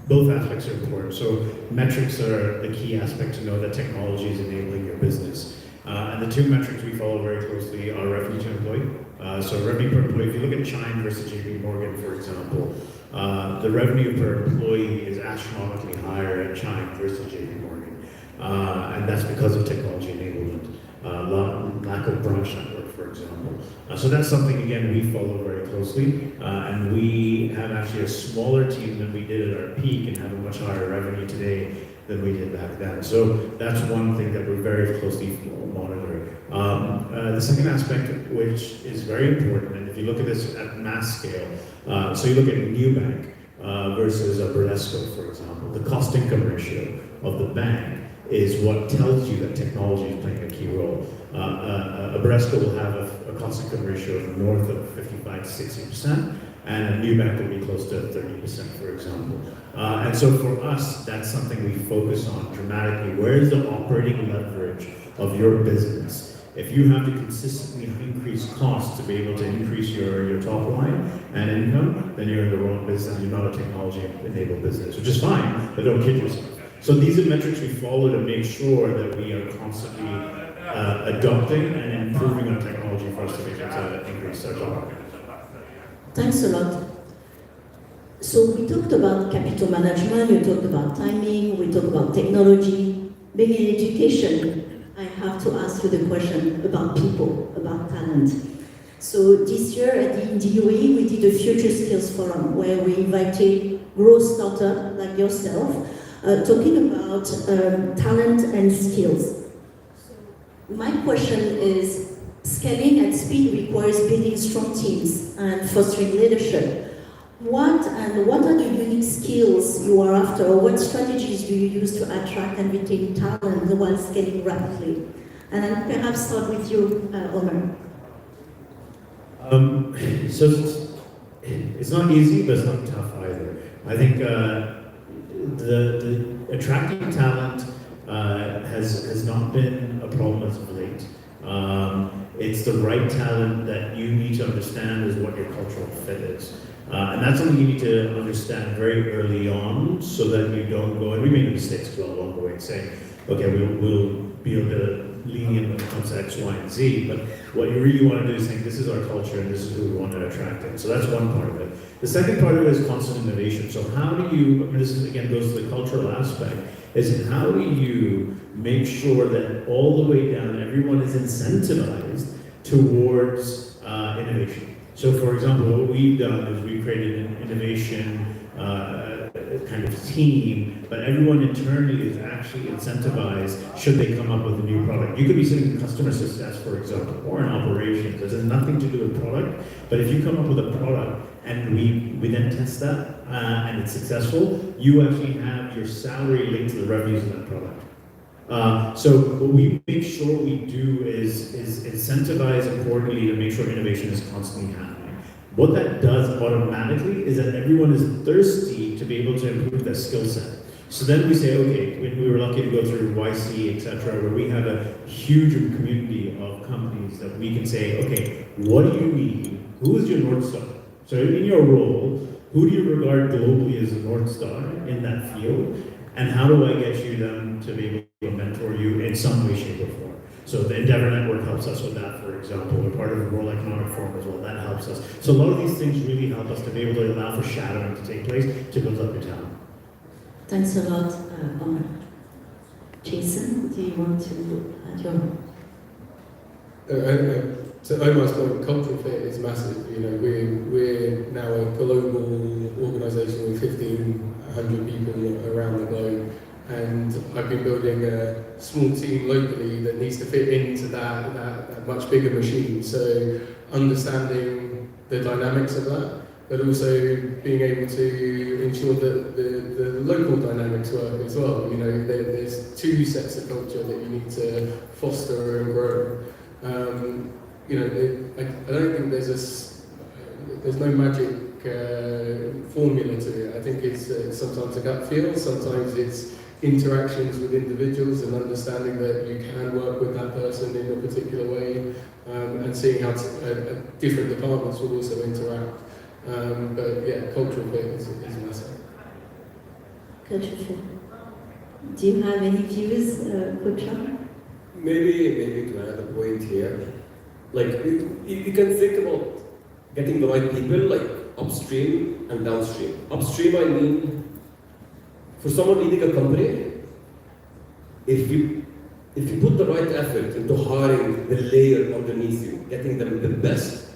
both aspects are important. So metrics are the key aspect to know that technology is enabling your business. And the two metrics we follow very closely are revenue to employee. So revenue per employee, if you look at Chime versus JP Morgan, for example, the revenue per employee is astronomically higher at Chime versus JP Morgan. And that's because of technology enablement, lack of branch network, for example. So that's something, again, we follow very closely. And we have actually a smaller team than we did at our peak and have a much higher revenue today than we did back then. So that's one thing that we're very closely monitoring. The second aspect, which is very important, and if you look at this at mass scale, so you look at Nubank versus a Bradesco, for example, the cost-income ratio of the bank is what tells you that technology is playing a key role. A Bradesco will have a cost-income ratio of north of 55 to 60%, and a Nubank will be close to 30%, for example. And so for us, that's something we focus on dramatically. Where is the operating leverage of your business? If you have to consistently increase costs to be able to increase your top line and income, then you're in the wrong business. You're not a technology-enabled business, which is fine, but don't kid yourself. So these are metrics we follow to make sure that we are constantly adopting and improving our technology for us to be able to increase our top line. Thanks a lot. So we talked about capital management, we talked about timing, we talked about technology. Being in education, I have to ask you the question about people, about talent. So this year at the DOE, we did a Future Skills Forum where we invited growth startups like yourself, talking about talent and skills. My question is, scaling at speed requires building strong teams and fostering leadership. What are the unique skills you are after, or what strategies do you use to attract and retain talent while scaling rapidly? And I'll perhaps start with you, Omar. So it's not easy, but it's not tough either. I think the attracting talent has not been a problem as of late. It's the right talent that you need to understand is what your cultural fit is. And that's something you need to understand very early on so that you don't go, and we made mistakes along the way and say, okay, we'll be a bit lenient when it comes to X, Y, and Z, but what you really want to do is think, this is our culture and this is who we want to attract in. So that's one part of it. The second part of it is constant innovation. So how do you, this is, again goes to the cultural aspect, is how do you make sure that all the way down everyone is incentivized towards innovation? So for example, what we've done is we've created an innovation kind of team, but everyone internally is actually incentivized should they come up with a new product. You could be sitting in customer success, for example, or in operations. This has nothing to do with product, but if you come up with a product and we then test that and it's successful, you actually have your salary linked to the revenues of that product. So what we make sure we do is incentivize importantly to make sure innovation is constantly happening. What that does automatically is that everyone is thirsty to be able to improve their skill set. So then we say, okay, we were lucky to go through YC, etc., where we have a huge community of companies that we can say, okay, what do you need? Who is your North Star? So in your role, who do you regard globally as a North Star in that field? And how do I get you them to be able to mentor you in some way, shape, or form? So the Endeavor Network helps us with that, for example. We're part of the World Economic Forum as well. That helps us. So a lot of these things really help us to be able to allow for shadowing to take place to build up your talent. Thanks a lot, Omar. Jason, do you want to add your? To Omar's point, cultural fit is massive. You know, we're now a global organisation with 1,500 people around the globe, and I've been building a small team locally that needs to fit into that much bigger machine. So understanding the dynamics of that, but also being able to ensure that the local dynamics work as well. You know, there's two sets of culture that you need to foster and grow. You know, I don't think there's no magic formula to it. I think it's sometimes a gut feel, sometimes it's interactions with individuals and understanding that you can work with that person in a particular way, and seeing how different departments will also interact. But yeah, cultural fit is massive. Cultural fit. Do you have any views, Coach? Maybe to add a point here, like you can think about getting the right people, like upstream and downstream. Upstream, I mean, for someone leading a company, if you put the right effort into hiring the layer underneath you, getting them the best,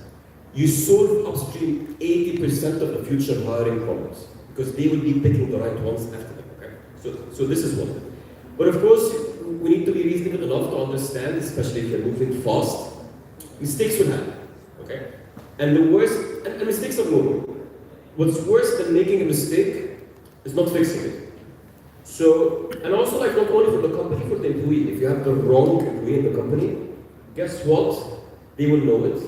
you solve upstream 80% of the future hiring problems, because they will be picking the right ones after them. Okay, so this is one. But of course, we need to be reasonable enough to understand, especially if you're moving fast, mistakes will happen. Okay, and the worst, and mistakes are normal. What's worse than making a mistake is not fixing it. So, and also like not only for the company, for the employee. If you have the wrong employee in the company, guess what? They will know it.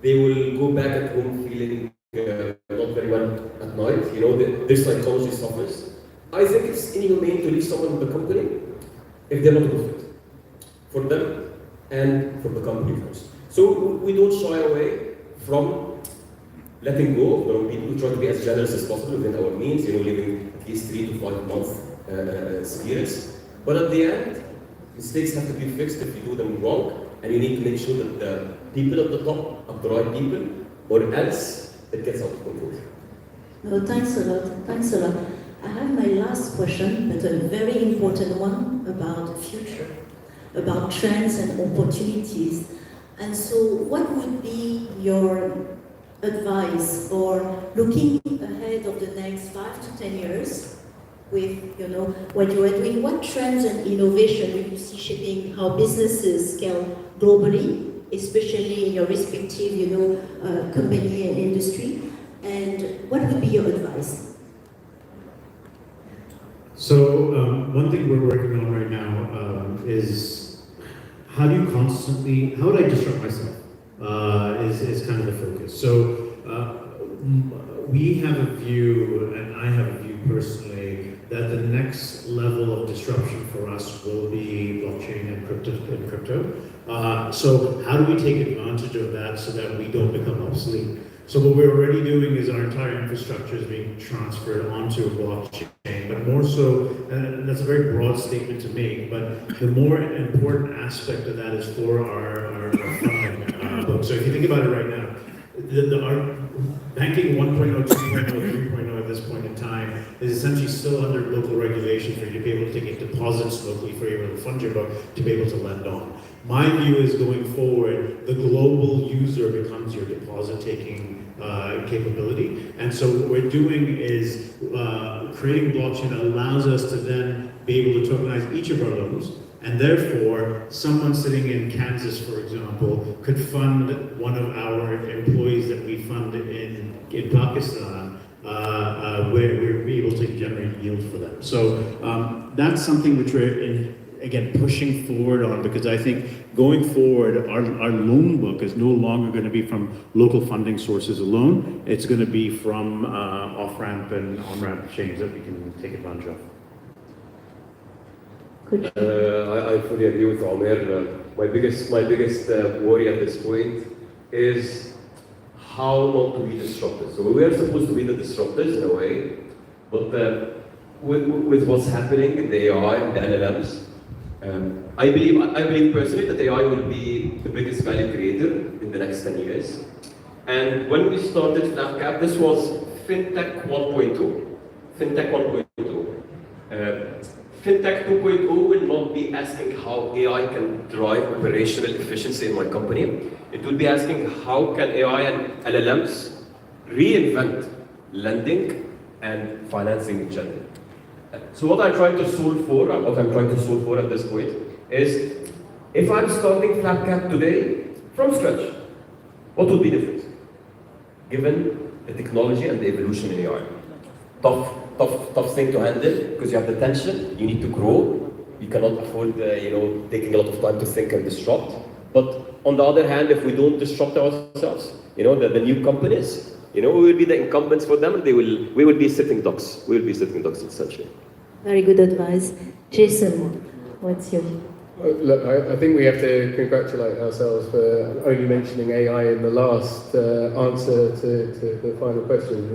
They will go back at home feeling not very well at night. You know, their psychology suffers. I think it's inhumane to leave someone in the company if they're not a good fit for them and for the company first. So we don't shy away from letting go of the wrong people. We try to be as generous as possible within our means, you know, leaving at least 3 to 5 months experience. But at the end, mistakes have to be fixed if you do them wrong, and you need to make sure that the people at the top are the right people, or else it gets out of control. No, thanks a lot. Thanks a lot. I have my last question, but a very important one about future, about trends and opportunities. And so what would be your advice for looking ahead of the next 5 to 10 years with, you know, what you are doing? What trends and innovation will you see shaping how businesses scale globally, especially in your respective, you know, company and industry? And what would be your advice? So one thing we're working on right now is how would I disrupt myself is kind of the focus. So we have a view, and I have a view personally, that the next level of disruption for us will be blockchain and crypto. So how do we take advantage of that so that we don't become obsolete? So what we're already doing is our entire infrastructure is being transferred onto a blockchain, but more so, and that's a very broad statement to make, but the more important aspect of that is for our funding book. So if you think about it right now, our banking 1.0, 2.0, 3.0 at this point in time is essentially still under local regulation for you to be able to take deposits locally, for you to fund your book, to be able to lend on. My view is going forward, the global user becomes your deposit-taking capability. And so what we're doing is creating blockchain that allows us to then be able to tokenize each of our loans. And therefore, someone sitting in Kansas, for example, could fund one of our employees that we fund in Pakistan, where we're able to generate yield for them. So that's something which we're again pushing forward on, because I think going forward, our loan book is no longer going to be from local funding sources alone. It's going to be from off-ramp and on-ramp chains that we can take advantage of. I fully agree with Omer. My biggest worry at this point is how not to be disrupted. So we are supposed to be the disruptors in a way, but with what's happening in the AI and the LLMs, I believe personally that AI will be the biggest value creator in the next 10 years. And when we started FlapCap, this was FinTech 1.2. FinTech 1.2. FinTech 2.0 will not be asking how AI can drive operational efficiency in my company. It will be asking how can AI and LLMs reinvent lending and financing in general. So what I'm trying to solve for, and what I'm trying to solve for at this point, is if I'm starting flat cap today from scratch, what would be different? Given the technology and the evolution in AI. Tough thing to handle because you have the tension, you need to grow, you cannot afford taking a lot of time to think and disrupt. But on the other hand, if we don't disrupt ourselves, the new companies, we will be the incumbents for them and we will be sitting ducks. We will be sitting ducks essentially. Very good advice. Jason, what's your view? Look, I think we have to congratulate ourselves for only mentioning AI in the last answer to the final question.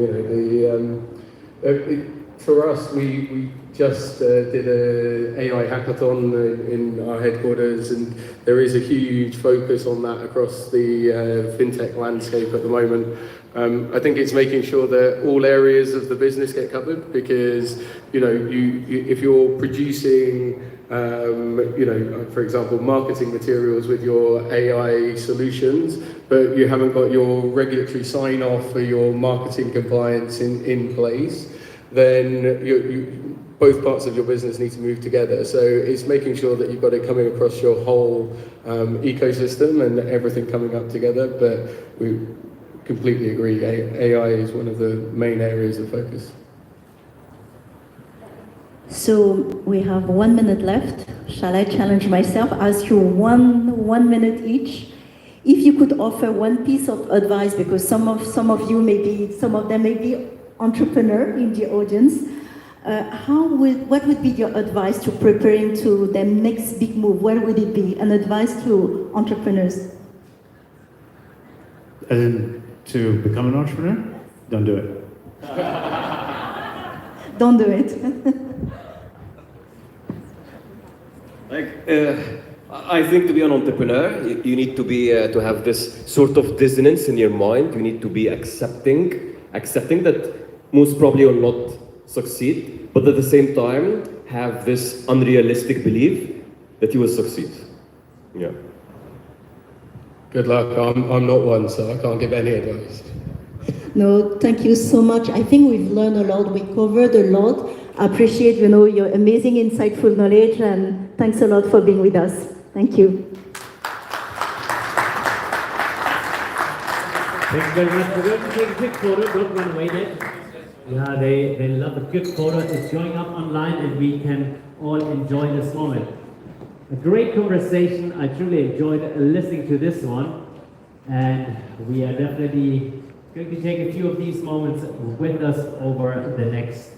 For us, we just did an AI hackathon in our headquarters, and there is a huge focus on that across the fintech landscape at the moment. I think it's making sure that all areas of the business get covered because, if you're producing, for example, marketing materials with your AI solutions, but you haven't got your regulatory sign-off for your marketing compliance in place, then both parts of your business need to move together. So it's making sure that you've got it coming across your whole ecosystem and everything coming up together. But we completely agree, AI is one of the main areas of focus. So we have 1 minute left. Shall I challenge myself? Ask you one minute each. If you could offer one piece of advice, because some of them may be entrepreneur in the audience, what would be your advice to preparing to their next big move? What would it be? An advice to entrepreneurs? As in, to become an entrepreneur? Don't do it. Don't do it. I think to be an entrepreneur, you need to be to have this sort of dissonance in your mind. You need to be accepting that most probably will not succeed, but at the same time have this unrealistic belief that you will succeed. Yeah. Good luck. I'm not one, so I can't give any advice. No, thank you so much. I think we've learned a lot. We covered a lot. I appreciate, your amazing, insightful knowledge, and thanks a lot for being with us. Thank you. Thank you very much. We're going to take a quick photo. Don't run away yet. Yeah, they love a good photo. It's going up online and we can all enjoy this moment. A great conversation. I truly enjoyed listening to this one. And we are definitely going to take a few of these moments with us over the next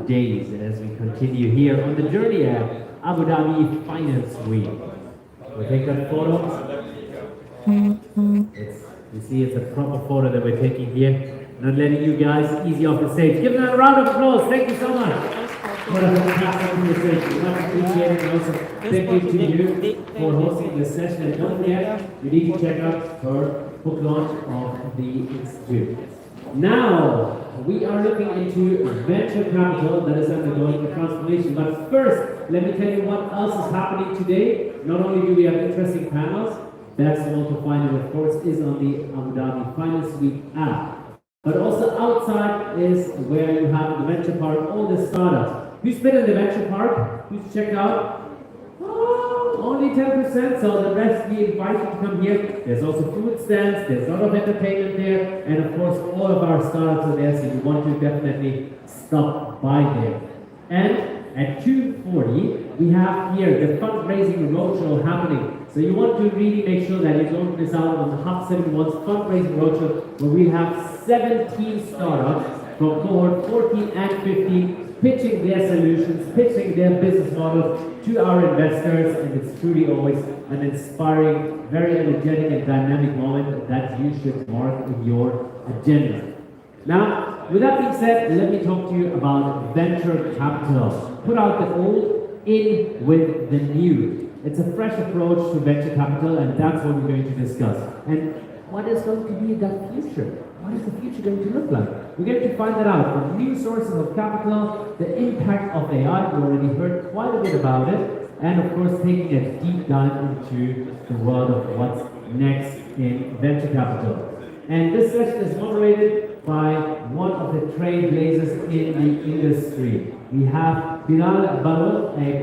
days as we continue here on the journey at Abu Dhabi Finance Week. We'll take that photo. You see, it's a proper photo that we're taking here. Not letting you guys easy off the stage. Give them a round of applause. Thank you so much. What a fantastic conversation. Much appreciated. And also, thank you to you for hosting this session. And don't forget, you need to check out her book launch of the Institute. Now, we are looking into venture capital that is undergoing a transformation. But first, let me tell you what else is happening today. Not only do we have interesting panels, that's all to find, of course, is on the Abu Dhabi Finance Week app. But also outside is where you have the venture park, all the startups. Who's been in the venture park? Who's checked out? Oh, only 10%, so the rest we invite you to come here. There's also food stands, there's a lot of entertainment there, and of course all of our startups are there, so you want to definitely stop by there. And at 2:40, we have here the fundraising roadshow happening. So you want to really make sure that you don't miss out on the Hub 71's fundraising roadshow, where we have 17 startups from cohort 14 and 15 pitching their solutions, pitching their business models to our investors, and it's truly always an inspiring, very energetic and dynamic moment that you should mark in your agenda. Now, with that being said, let me talk to you about venture capital. Put out the old, in with the new. It's a fresh approach to venture capital, and that's what we're going to discuss. And what is going to be that future? What is the future going to look like? We're going to find that out from new sources of capital, the impact of AI, we already heard quite a bit about it, and of course taking a deep dive into the world of what's next in venture capital. And this session is moderated by one of the trailblazers in the industry. We have Bilal Barwal, a